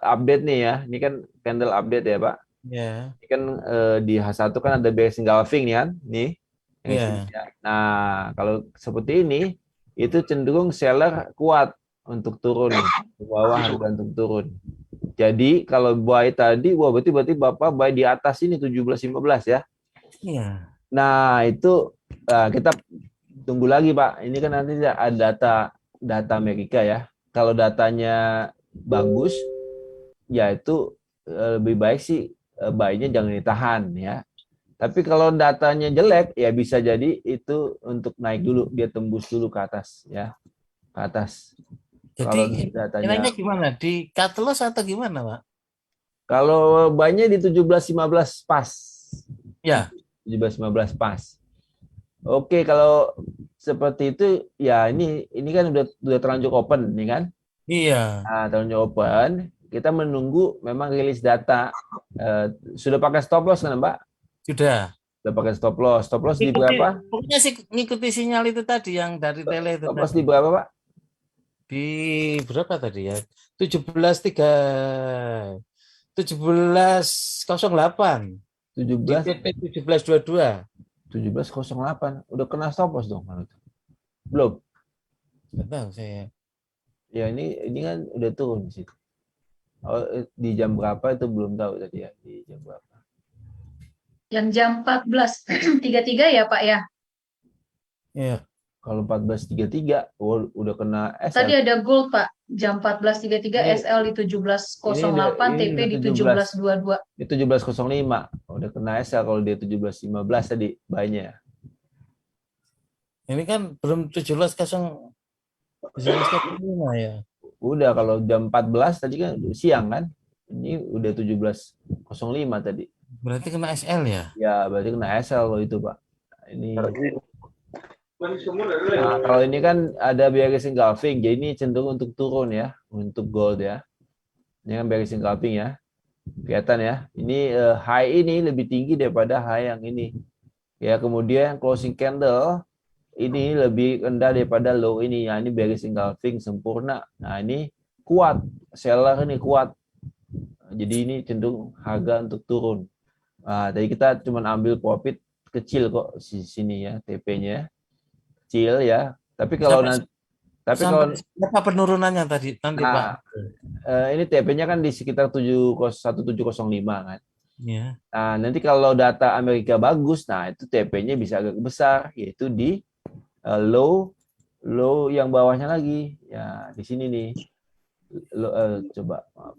[SPEAKER 3] update nih ya. Ini kan candle update ya, Pak.
[SPEAKER 5] Ya.
[SPEAKER 3] Ini kan di H1 kan ada bearish engulfing nih kan, nih. Yang
[SPEAKER 5] Ya.
[SPEAKER 3] sini ya. Nah, kalau seperti ini itu cenderung seller kuat untuk turun ke bawah, harga untuk turun. Jadi kalau buy tadi, wah berarti Bapak buy di atas ini 17.15 ya.
[SPEAKER 5] Iya.
[SPEAKER 3] Nah, itu kita tunggu lagi, Pak. Ini kan nanti ada data Amerika ya. Kalau datanya bagus, ya itu lebih baik sih buy-nya jangan ditahan ya. Tapi kalau datanya jelek, ya bisa jadi itu untuk naik dulu, dia tembus dulu ke atas ya, ke atas. Kalau
[SPEAKER 5] Jadi
[SPEAKER 3] datanya,
[SPEAKER 5] nilainya gimana? Di cut loss atau gimana, Pak?
[SPEAKER 3] kalau buy-nya di 17.15 pas.
[SPEAKER 5] Ya.
[SPEAKER 3] 17.15 pas. Oke, kalau seperti itu ya ini kan udah terlanjur open nih kan?
[SPEAKER 5] Iya.
[SPEAKER 3] Nah, terlanjur open, kita menunggu memang rilis data. Sudah pakai stop loss kan, Mbak?
[SPEAKER 5] Sudah.
[SPEAKER 3] Udah pakai stop loss. Stop loss di berapa?
[SPEAKER 5] Pokoknya sih ngikuti sinyal itu tadi yang dari tele itu.
[SPEAKER 3] Stop loss di berapa, Pak?
[SPEAKER 5] Di berapa tadi ya? 17.08.
[SPEAKER 3] 17
[SPEAKER 5] Di TP 17.22.
[SPEAKER 3] 17.08. Udah kena stop loss dong. Belum?
[SPEAKER 5] Enggak tahu saya.
[SPEAKER 3] Ya ini kan udah turun di situ. Oh, di jam berapa itu belum tahu tadi ya, di jam berapa.
[SPEAKER 2] Yang jam 14.33 ya Pak ya?
[SPEAKER 5] Iya.
[SPEAKER 3] Kalau 14.33, udah kena SL.
[SPEAKER 2] Tadi ada gold Pak, jam 14.33 SL di 17.08, TP di 17.22.
[SPEAKER 3] Di 17.05, udah kena SL kalau dia 17.15 tadi banyak.
[SPEAKER 5] Ini kan belum 17.05 ya.
[SPEAKER 3] Udah kalau jam 14 tadi kan siang kan. Ini udah 17.05 tadi.
[SPEAKER 5] Berarti kena SL ya?
[SPEAKER 3] Ya, berarti kena SL kalau itu, Pak. Ini nah, kalau ini kan ada bearish engulfing, jadi ini cenderung untuk turun ya, untuk gold ya. Ini kan bearish engulfing ya. Kelihatan ya. Ini high ini lebih tinggi daripada high yang ini. Ya, kemudian closing candle ini lebih rendah daripada low ini. Ya, ini bearish engulfing sempurna. Nah, ini kuat. Seller ini kuat. Jadi ini cenderung harga untuk turun. Nah, tadi kita cuma ambil profit kecil kok di sini ya, TP-nya kecil ya. Tapi kalau
[SPEAKER 5] berapa penurunannya tadi nanti Pak?
[SPEAKER 3] Ini TP-nya kan di sekitar 1705 kan.
[SPEAKER 5] Ya.
[SPEAKER 3] Nah, nanti kalau data Amerika bagus, nah itu TP-nya bisa agak besar, yaitu di low yang bawahnya lagi. Ya, di sini nih. Coba maaf.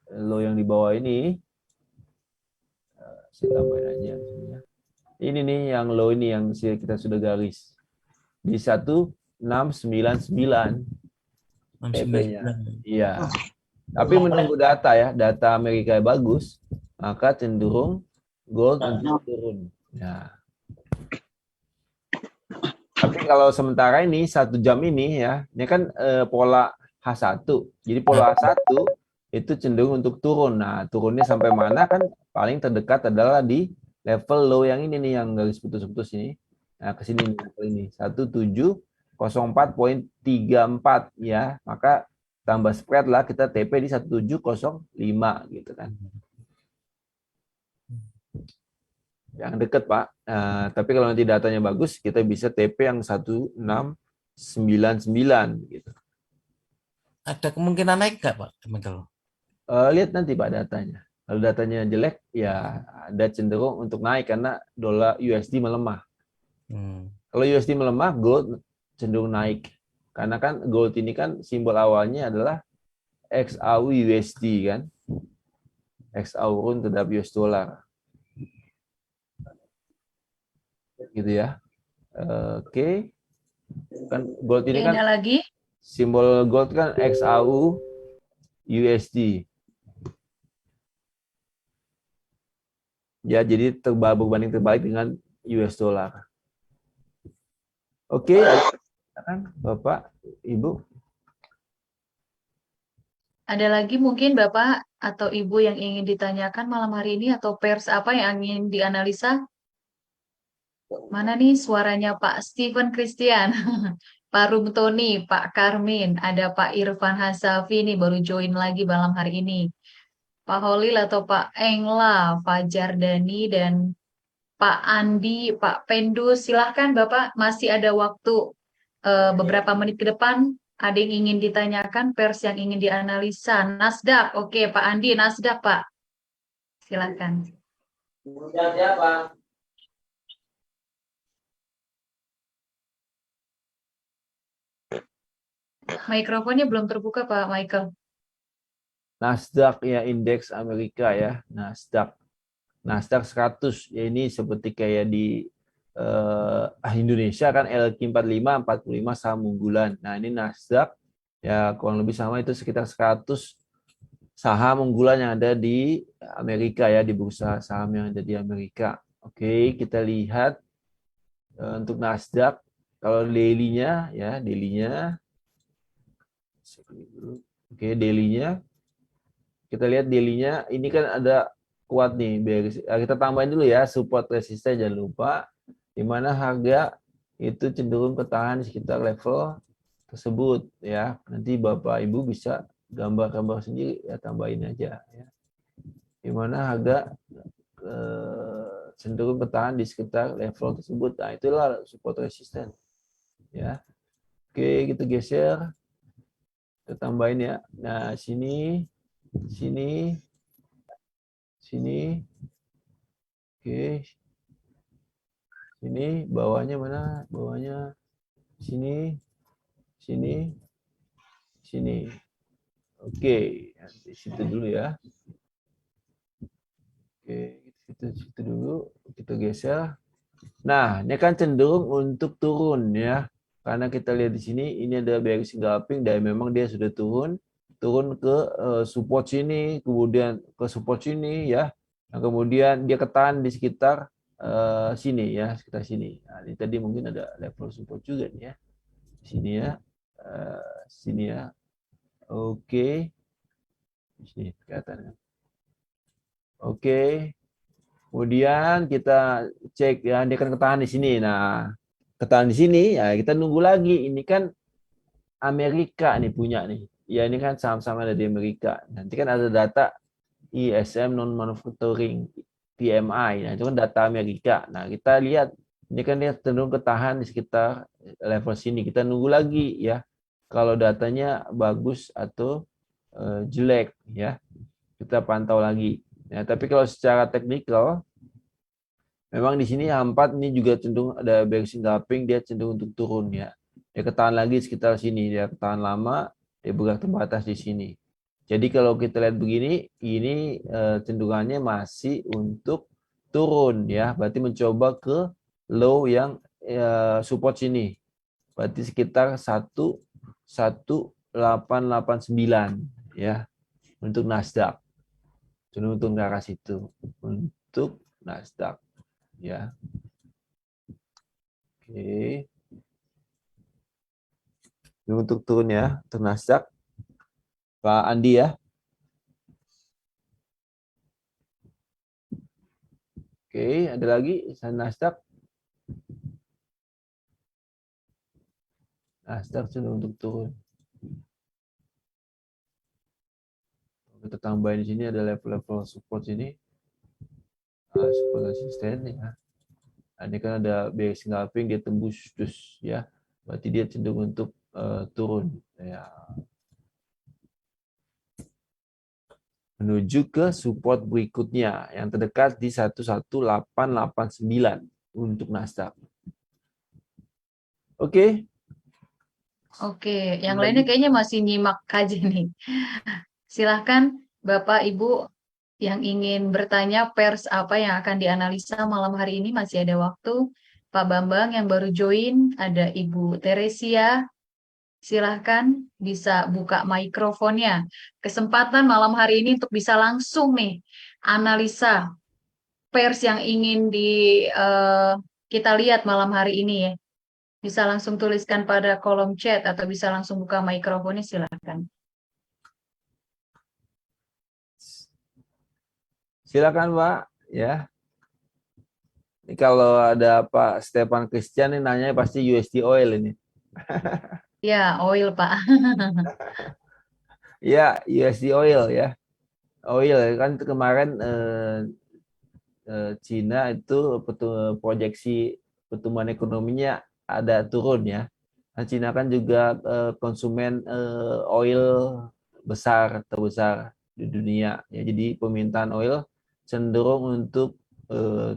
[SPEAKER 3] Low yang di bawah ini saya tambahin aja ya. Ini nih yang low ini yang kita sudah garis di 1699 TP-nya. Iya. Tapi menunggu data ya, data Amerika bagus, maka cenderung gold untuk turun. Ya. Tapi kalau sementara ini 1 jam ini ya, ini kan pola H1. Jadi pola H1 itu cenderung untuk turun. Nah, turunnya sampai mana kan paling terdekat adalah di level low yang ini nih, yang garis putus-putus ini. Nah, ke sini nih, level ini 1704.34 ya. Maka tambah spread lah, kita TP di 1705 gitu kan. Yang dekat, Pak. Tapi kalau nanti datanya bagus, kita bisa TP yang 1699 gitu.
[SPEAKER 5] Ada kemungkinan naik nggak Pak? Michael?
[SPEAKER 3] Lihat nanti Pak datanya. Kalau datanya jelek, ya ada cenderung untuk naik karena dolar USD melemah. Kalau USD melemah, gold cenderung naik. Karena kan gold ini kan simbol awalnya adalah XAU USD kan. XAU urun terhadap US dollar. Gitu ya. Oke. Kan gold ini kan
[SPEAKER 2] Ada lagi?
[SPEAKER 3] simbol gold kan XAU USD. Ya, jadi berbanding terbalik dengan US dollar. Oke, kan Bapak, Ibu.
[SPEAKER 2] Ada lagi mungkin Bapak atau Ibu yang ingin ditanyakan malam hari ini atau pers apa yang ingin dianalisa? Mana nih suaranya Pak Steven Christian, Pak Rum Tony, Pak Karmin, ada Pak Irfan Hasafi nih baru join lagi malam hari ini. Pak Holil atau Pak Engla, Fajar Dani dan Pak Andi, Pak Pendus, silahkan Bapak masih ada waktu beberapa menit ke depan. Ada yang ingin ditanyakan, pers yang ingin dianalisa. Nasdaq, oke Pak Andi, Nasdaq Pak. Silahkan. Mikrofonnya belum terbuka Pak Michael.
[SPEAKER 3] Nasdaq ya, indeks Amerika ya, Nasdaq 100 ya, ini seperti kayak di Indonesia kan LQ45 45 saham unggulan. Nah, ini Nasdaq ya kurang lebih sama, itu sekitar 100 saham unggulan yang ada di Amerika ya, di bursa saham yang ada di Amerika. Oke, kita lihat untuk Nasdaq kalau daily-nya ya, daily-nya. Oke, daily-nya. Kita lihat daily-nya, ini kan ada kuat nih. Kita tambahin dulu ya, support resisten jangan lupa. Di mana harga itu cenderung bertahan di sekitar level tersebut ya. Nanti Bapak Ibu bisa gambar-gambar sendiri ya, tambahin aja ya. Di mana harga cenderung bertahan di sekitar level tersebut. Nah, itulah support resisten ya. Oke, kita geser. Kita tambahin ya. Nah, sini. Oke. Sini, bawahnya mana? Bawahnya sini. Oke, di situ dulu ya. Oke, situ dulu. Kita geser. Nah, ini kan cenderung untuk turun ya. Karena kita lihat di sini, ini ada bearish scalping dan memang dia sudah turun ke support sini, kemudian ke support sini ya. Nah, kemudian dia ketahan di sekitar sini ya, sekitar sini. Nah, ini tadi mungkin ada level support juga nih ya. Sini ya. Sini ya. Oke. Sini kelihatan kan. Oke. Kemudian kita cek ya, dia kan ketahan di sini. Nah, ketahan di sini ya, kita nunggu lagi. Ini kan Amerika nih punya nih. Ya, ini kan saham-saham ada di Amerika. Nanti kan ada data ISM non manufacturing PMI. Nah, itu kan data Amerika. Nah, kita lihat ini kan dia cenderung ketahan di sekitar level sini. Kita nunggu lagi ya. Kalau datanya bagus atau jelek ya. Kita pantau lagi. Ya, tapi kalau secara teknikal memang di sini H4 ini juga cenderung ada bearish scalping, dia cenderung untuk turun ya. Dia ketahan lagi sekitar sini, dia ketahan lama, dia bergerak terbatas di sini. Jadi kalau kita lihat begini, ini cenderungannya masih untuk turun ya, berarti mencoba ke low yang support sini. Berarti sekitar 1889 ya untuk Nasdaq. Cenderung untuk ke arah situ. Untuk Nasdaq ya. Oke. Ini untuk turun ya, untuk Nasdaq. Pak Andi ya. Oke, ada lagi Nasdaq. Nasdaq cenderung untuk turun. Kita tambahin di sini ada level-level support sini. Support resisten ya. Nah, ini kan ada bearish engulfing, dia tembus terus ya. Berarti dia cenderung untuk turun ya. Menuju ke support berikutnya yang terdekat di 11889 untuk Nasdaq. Oke.
[SPEAKER 2] Oke, yang lainnya kayaknya masih nyimak aja nih. Silahkan Bapak Ibu yang ingin bertanya pers apa yang akan dianalisa malam hari ini masih ada waktu. Pak Bambang yang baru join, ada Ibu Teresia. Silahkan bisa buka mikrofonnya. Kesempatan malam hari ini untuk bisa langsung nih analisa pers yang ingin kita lihat malam hari ini ya. Bisa langsung tuliskan pada kolom chat atau bisa langsung buka mikrofonnya, silahkan.
[SPEAKER 3] Silakan Pak ya. Ini kalau ada Pak Stefan Christian ini nanya pasti USD oil ini.
[SPEAKER 2] Ya, oil Pak.
[SPEAKER 3] Ya, USD oil ya. Oil kan kemarin Cina itu proyeksi pertumbuhan ekonominya ada turun ya. Nah, Cina kan juga konsumen oil terbesar di dunia ya. Jadi permintaan oil cenderung untuk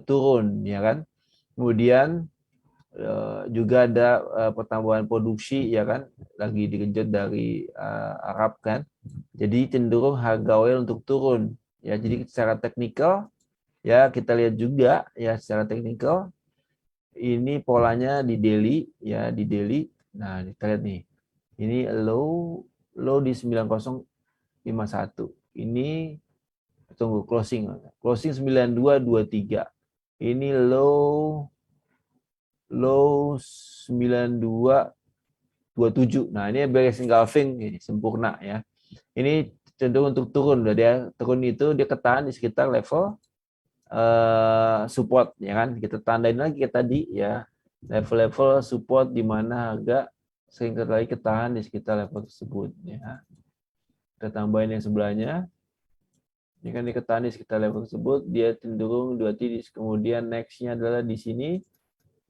[SPEAKER 3] turun ya kan. Kemudian juga ada pertambahan produksi ya kan, lagi digenjot dari Arab kan. Jadi cenderung harga oil untuk turun ya. Jadi secara teknikal ya kita lihat juga ya, secara teknikal ini polanya di daily ya, di daily. Nah, kita lihat nih. Ini low di 9051. Ini tunggu closing 9223. Ini low 9227. Nah, ini bearish engulfing ini sempurna ya. Ini cenderung untuk turun. Dia turun itu dia ketahan di sekitar level support ya kan. Kita tandain lagi kayak tadi ya, level-level support di mana harga sering kali ketahan di sekitar level tersebut ya. Kita tambahin yang sebelahnya. Ini kan diketahan di sekitar level tersebut, dia cenderung berarti kemudian next-nya adalah di sini,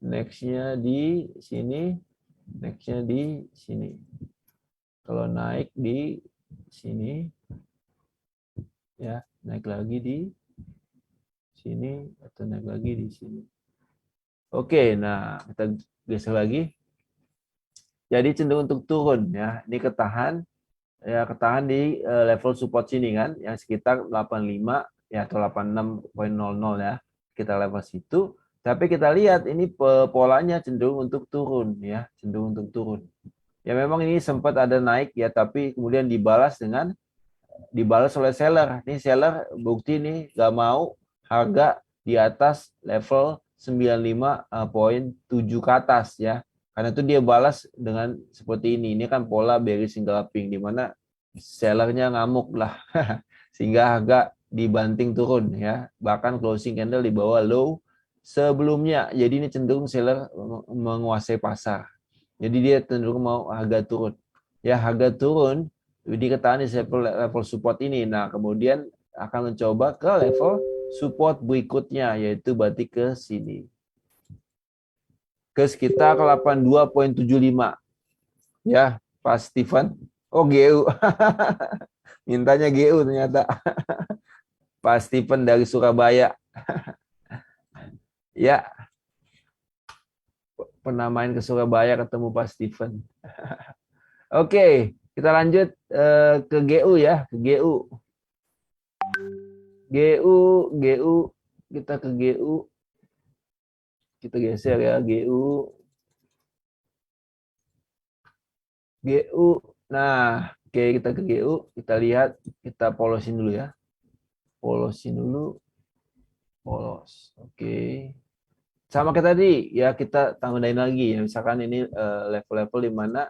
[SPEAKER 3] next-nya di sini, next-nya di sini. Kalau naik di sini ya, naik lagi di sini atau naik lagi di sini. Oke, nah kita geser lagi. Jadi cenderung untuk turun ya. Ini ketahan ya, ketahan di level support sini kan, yang sekitar 85 ya atau 86.00 ya. Kita level situ. Tapi kita lihat ini polanya cenderung untuk turun ya, cenderung untuk turun. Ya memang ini sempat ada naik ya, tapi kemudian dibalas oleh seller. Ini seller bukti nih gak mau harga di atas level 95.7 ke atas ya. Karena itu dia balas dengan seperti ini. Ini kan pola bearish engulfing di mana sellernya ngamuk lah. Sehingga harga dibanting turun ya. Bahkan closing candle di bawah low sebelumnya. Jadi ini cenderung seller menguasai pasar. Jadi dia cenderung mau harga turun. Ya harga turun diketahui di level support ini. Nah, kemudian akan mencoba ke level support berikutnya, yaitu berarti ke sini. Ke sekitar 82.75. Ya, Pak Steven. Oh, GU. Mintanya GU ternyata. Pak Steven dari Surabaya. Ya. Pernah main ke Surabaya ketemu Pak Steven. Oke, kita lanjut ke GU ya, ke GU. GU, kita ke GU. Kita geser ya, GU. Nah, oke, kita ke GU, kita lihat, kita polosin dulu ya. Polosin dulu. polos. Oke. Sama kayak tadi ya, kita tambahin lagi ya, misalkan ini level-level di mana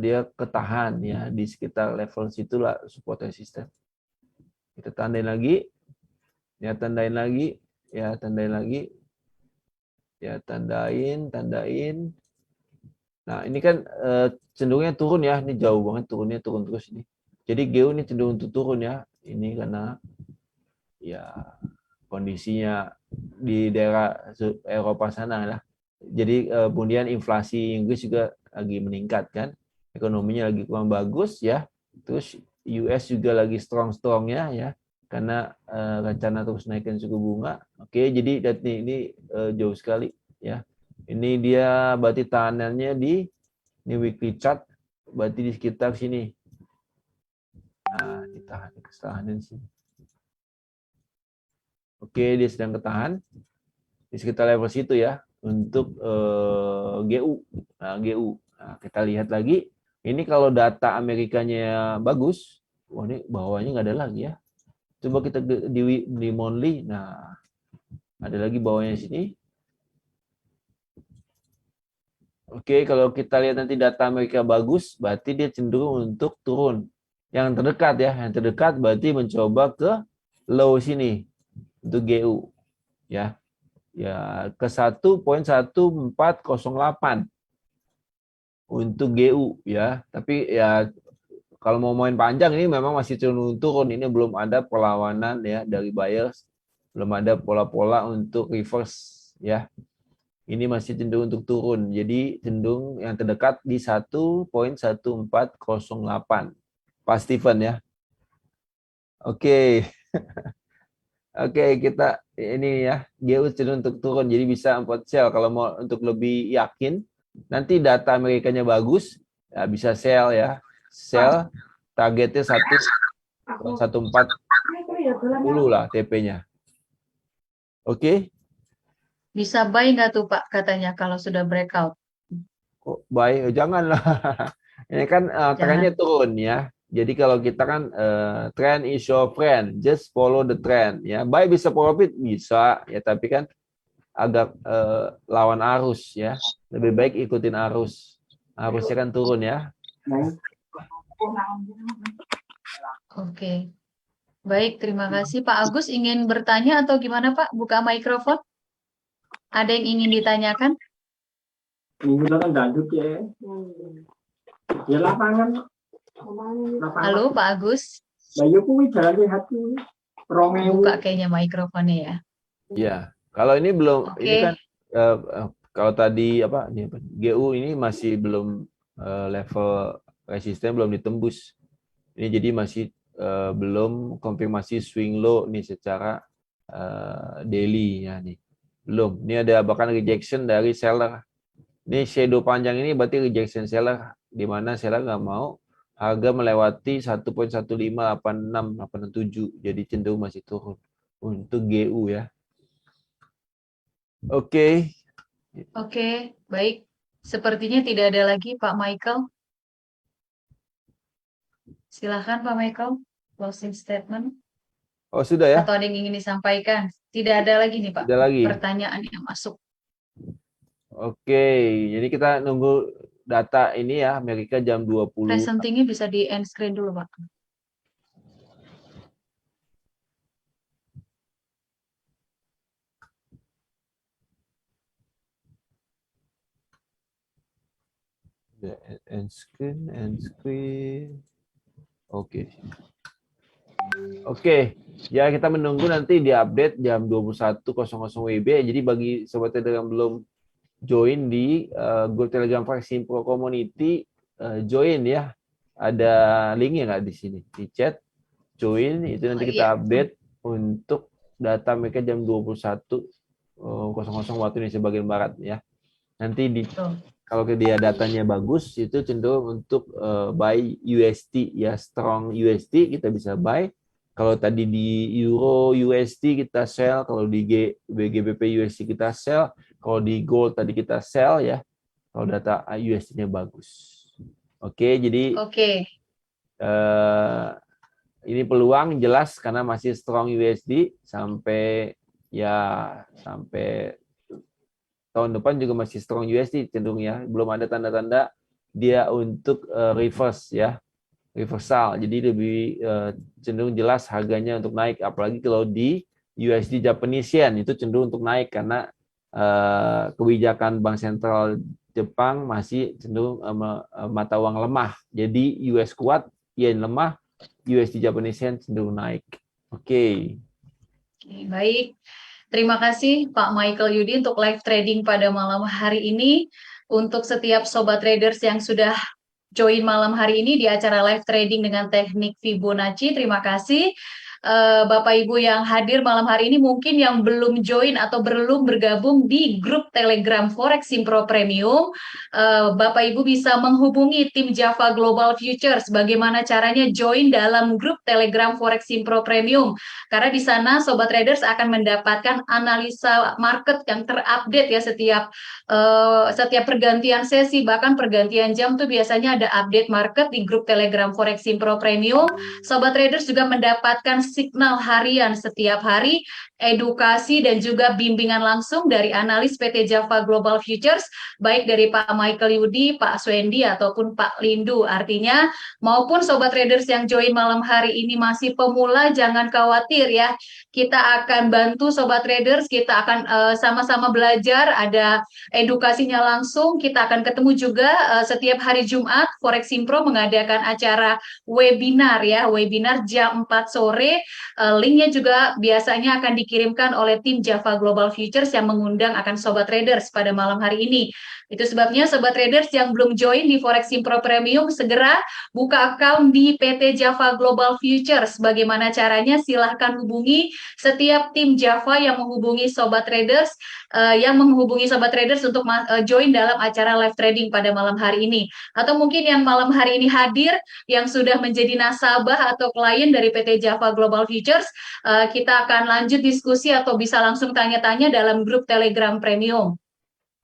[SPEAKER 3] dia ketahan ya di sekitar level situlah support resistance. Kita tandain lagi, ya tandain lagi, ya tandain lagi, ya tandain. Nah ini kan cenderungnya turun ya, ini jauh banget turunnya, turun terus ini. Jadi GU ini cenderung untuk turun ya, ini karena ya kondisinya di daerah Eropa sana lah. Jadi kemudian inflasi Inggris juga lagi meningkat kan, ekonominya lagi kurang bagus ya. Terus US juga lagi strong-strongnya ya, karena rencana terus naikkan suku bunga. Oke, jadi ini jauh sekali ya. Ini dia berarti tahanannya di ini weekly chart, berarti di sekitar sini. Nah, ditahan sini. Oke, dia sedang ketahan di sekitar level situ ya untuk GU. Nah, GU. Nah, kita lihat lagi. Ini kalau data Amerikanya bagus, wah ini bawahnya nggak ada lagi ya. Coba kita di monthly. Nah, ada lagi bawahnya sini. Oke, kalau kita lihat nanti data Amerika bagus, berarti dia cenderung untuk turun. Yang terdekat ya, yang terdekat berarti mencoba ke low sini untuk GU ya. Ya ke 1.1408 untuk GU ya. Tapi ya kalau mau main panjang ini memang masih cenderung turun. Ini belum ada perlawanan ya dari buyers, belum ada pola-pola untuk reverse ya. Ini masih cenderung untuk turun. Jadi cenderung yang terdekat di 1.1408. Pak Steven ya. Oke. Oke, kita ini ya, GU cenderung untuk turun, jadi bisa 4 sell. Kalau mau untuk lebih yakin, nanti data Amerikanya bagus, ya bisa sell ya. Sell, targetnya 1.1410 lah TP-nya. Oke,
[SPEAKER 2] Bisa buy nggak tuh Pak katanya kalau sudah breakout?
[SPEAKER 3] kok buy? Janganlah. Ini kan trennya turun ya. Jadi kalau kita kan trend is your friend, just follow the trend ya. Buy bisa profit bisa ya, tapi kan agak lawan arus ya. Lebih baik ikutin arus. Arusnya kan turun ya.
[SPEAKER 2] Oke. Baik, terima kasih. Pak Agus ingin bertanya atau gimana Pak? Buka mikrofon. Ada yang ingin ditanyakan?
[SPEAKER 7] Ya lapangan.
[SPEAKER 2] Halo Pak Agus.
[SPEAKER 7] Bayu kuwi jalan hati.
[SPEAKER 2] Buka kayaknya mikrofonnya ya.
[SPEAKER 3] Iya. Kalau ini belum,
[SPEAKER 2] Oke.
[SPEAKER 3] ini kan kalau tadi apa ini GU ini masih belum level resisten belum ditembus. Ini jadi masih belum konfirmasi swing low nih secara daily ya nih. Belum. Ini ada bahkan rejection dari seller. Ini shadow panjang ini berarti rejection seller, di mana seller nggak mau harga melewati 1.158687. Jadi cenderung masih turun untuk GU ya. Oke.
[SPEAKER 2] Oke, baik. Sepertinya tidak ada lagi Pak Michael. Silahkan Pak Michael, closing statement.
[SPEAKER 3] Oh sudah ya?
[SPEAKER 2] Atau ada yang ingin disampaikan? Tidak ada lagi nih Pak,
[SPEAKER 3] Tidak lagi.
[SPEAKER 2] pertanyaan yang masuk.
[SPEAKER 3] Oke, jadi kita nunggu data ini ya, Amerika jam 20.
[SPEAKER 2] Presentingnya bisa di end screen dulu Pak.
[SPEAKER 3] End screen. Oke. Oke, ya kita menunggu nanti di update jam 21.00 WIB. Jadi bagi sobat trader yang belum join di grup Telegram Vaksin Pro Community, join ya. Ada linknya nggak di sini? Di chat, join. Itu nanti kita update untuk data mereka jam 21.00 waktu Indonesia bagian Barat ya. Nanti kalau dia datanya bagus, itu cenderung untuk buy USD ya, strong USD kita bisa buy. Kalau tadi di Euro USD kita sell, kalau di GBP USD kita sell, kalau di gold tadi kita sell ya. Kalau data USD-nya bagus. Oke, jadi ini peluang jelas karena masih strong USD sampai ya sampai tahun depan juga masih strong USD cenderung ya. Belum ada tanda-tanda dia untuk reverse ya, reversal. Jadi lebih cenderung jelas harganya untuk naik. Apalagi kalau di USD Japanese Yen itu cenderung untuk naik karena kebijakan Bank Sentral Jepang masih cenderung mata uang lemah. Jadi US kuat, Yen lemah, USD Japanese Yen cenderung naik. Oke.
[SPEAKER 2] Baik, terima kasih Pak Michael Yudi untuk live trading pada malam hari ini. Untuk setiap sobat traders yang sudah join malam hari ini di acara live trading dengan teknik Fibonacci, terima kasih. Bapak Ibu yang hadir malam hari ini, mungkin yang belum join atau belum bergabung di grup Telegram Forex Simpro Premium, Bapak Ibu bisa menghubungi tim Java Global Futures. Bagaimana caranya join dalam grup Telegram Forex Simpro Premium? Karena di sana sobat traders akan mendapatkan analisa market yang terupdate ya setiap pergantian sesi, bahkan pergantian jam tuh biasanya ada update market di grup Telegram Forex Simpro Premium. Sobat traders juga mendapatkan signal harian setiap hari, edukasi dan juga bimbingan langsung dari analis PT Java Global Futures, baik dari Pak Michael Yudi, Pak Swendi ataupun Pak Lindu. Artinya maupun sobat traders yang join malam hari ini masih pemula, jangan khawatir ya. Kita akan bantu sobat traders, kita akan sama-sama belajar, ada edukasinya langsung. Kita akan ketemu juga setiap hari Jumat. Forex Simpro mengadakan acara webinar ya, webinar jam 4 sore. Linknya juga biasanya akan dikirimkan oleh tim Java Global Futures yang mengundang akan sobat traders pada malam hari ini. Itu sebabnya sobat traders yang belum join di Forex Simpro Premium, segera buka account di PT Java Global Futures. Bagaimana caranya? Silahkan hubungi setiap tim Java yang menghubungi sobat traders, untuk join dalam acara live trading pada malam hari ini. Atau mungkin yang malam hari ini hadir, yang sudah menjadi nasabah atau klien dari PT Java Global Futures, kita akan lanjut diskusi atau bisa langsung tanya-tanya dalam grup Telegram Premium.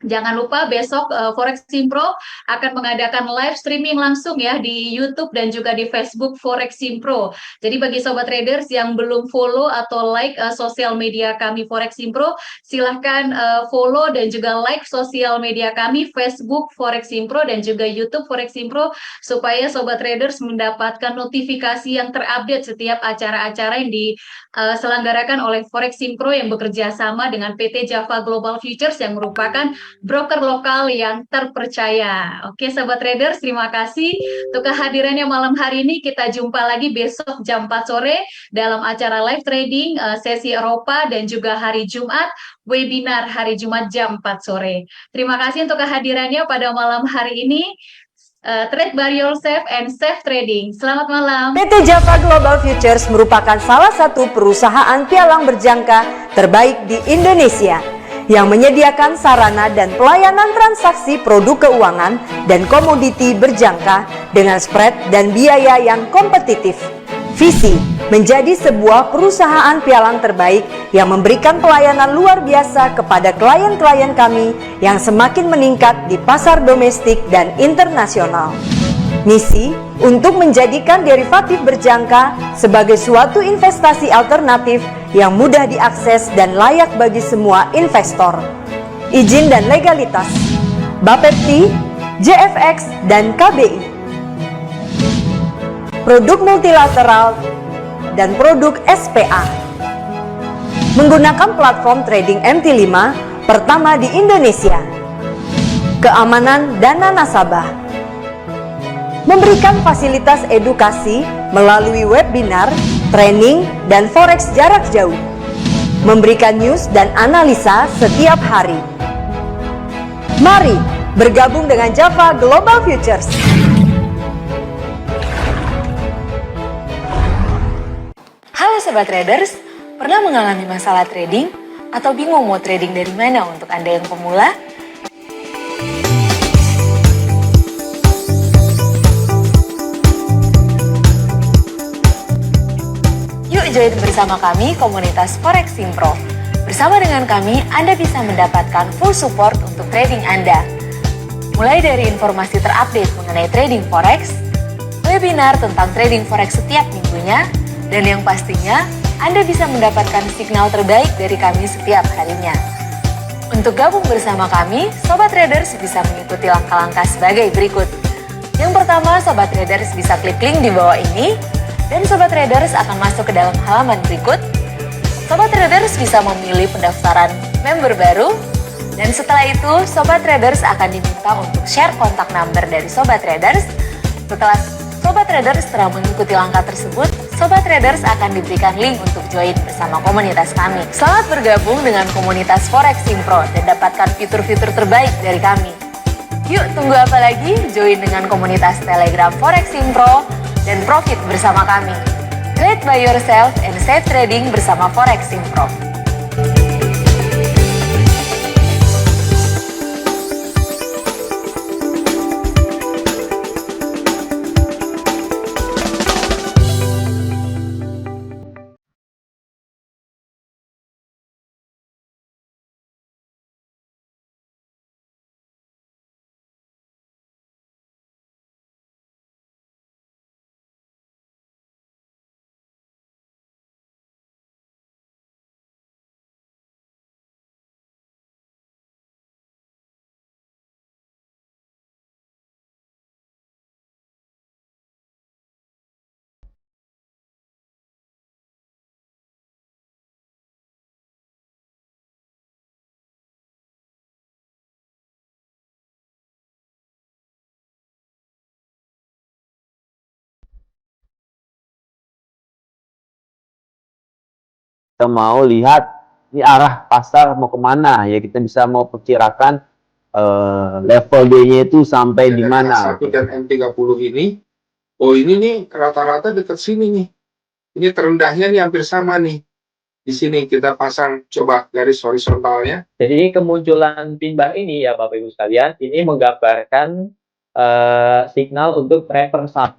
[SPEAKER 2] Jangan lupa besok Forex Simpro akan mengadakan live streaming langsung ya di YouTube dan juga di Facebook Forex Simpro. Jadi bagi sobat traders yang belum follow atau like sosial media kami Forex Simpro, silahkan follow dan juga like sosial media kami Facebook Forex Simpro dan juga YouTube Forex Simpro supaya sobat traders mendapatkan notifikasi yang terupdate setiap acara-acara yang diselenggarakan oleh Forex Simpro yang bekerja sama dengan PT Java Global Futures yang merupakan broker lokal yang terpercaya. Oke, sahabat traders, terima kasih untuk kehadirannya malam hari ini. Kita jumpa lagi besok jam 4 sore dalam acara live trading sesi Eropa dan juga hari Jumat, webinar hari Jumat jam 4 sore. Terima kasih untuk kehadirannya pada malam hari ini. Trade by yourself and safe trading. Selamat malam.
[SPEAKER 1] PT Java Global Futures merupakan salah satu perusahaan pialang berjangka terbaik di Indonesia yang menyediakan sarana dan pelayanan transaksi produk keuangan dan komoditi berjangka dengan spread dan biaya yang kompetitif. Visi menjadi sebuah perusahaan pialang terbaik yang memberikan pelayanan luar biasa kepada klien-klien kami yang semakin meningkat di pasar domestik dan internasional. Misi untuk menjadikan derivatif berjangka sebagai suatu investasi alternatif yang mudah diakses dan layak bagi semua investor. Izin dan legalitas Bapepti, JFX, dan KBI. Produk multilateral dan produk SPA. Menggunakan platform trading MT5 pertama di Indonesia. Keamanan dana nasabah. Memberikan fasilitas edukasi melalui webinar, training, dan forex jarak jauh. Memberikan news dan analisa setiap hari. Mari bergabung dengan Java Global Futures.
[SPEAKER 8] Halo Sobat Traders, pernah mengalami masalah trading? Atau bingung mau trading dari mana untuk Anda yang pemula? Yuk join bersama kami komunitas Forex Simpro. Bersama dengan kami, Anda bisa mendapatkan full support untuk trading Anda. Mulai dari informasi terupdate mengenai trading Forex, webinar tentang trading Forex setiap minggunya, Dan yang pastinya, Anda bisa mendapatkan signal terbaik dari kami setiap harinya. Untuk gabung bersama kami, Sobat Traders bisa mengikuti langkah-langkah sebagai berikut. Yang pertama, Sobat Traders bisa klik link di bawah ini, dan Sobat Traders akan masuk ke dalam halaman berikut. Sobat Traders bisa memilih pendaftaran member baru, dan setelah itu Sobat Traders akan diminta untuk share kontak number dari Sobat Traders. Setelah Sobat Traders telah mengikuti langkah tersebut, Sobat Traders akan diberikan link untuk join bersama komunitas kami. Selamat bergabung dengan komunitas Forexing Pro dan dapatkan fitur-fitur terbaik dari kami. Yuk, tunggu apa lagi? Join dengan komunitas Telegram Forexing Pro dan profit bersama kami. Trade by yourself and safe trading bersama Forexing Pro.
[SPEAKER 9] Kita mau lihat ini arah pasar mau kemana ya, kita bisa mau perkirakan level D-nya itu sampai di mana.
[SPEAKER 10] M1 dan M30 ini, oh ini nih rata-rata dekat sini nih. Ini terendahnya nih hampir sama nih. Di sini kita pasang coba garis horizontalnya.
[SPEAKER 11] Jadi kemunculan pin bar ini ya Bapak Ibu sekalian, ini menggambarkan signal untuk reversal.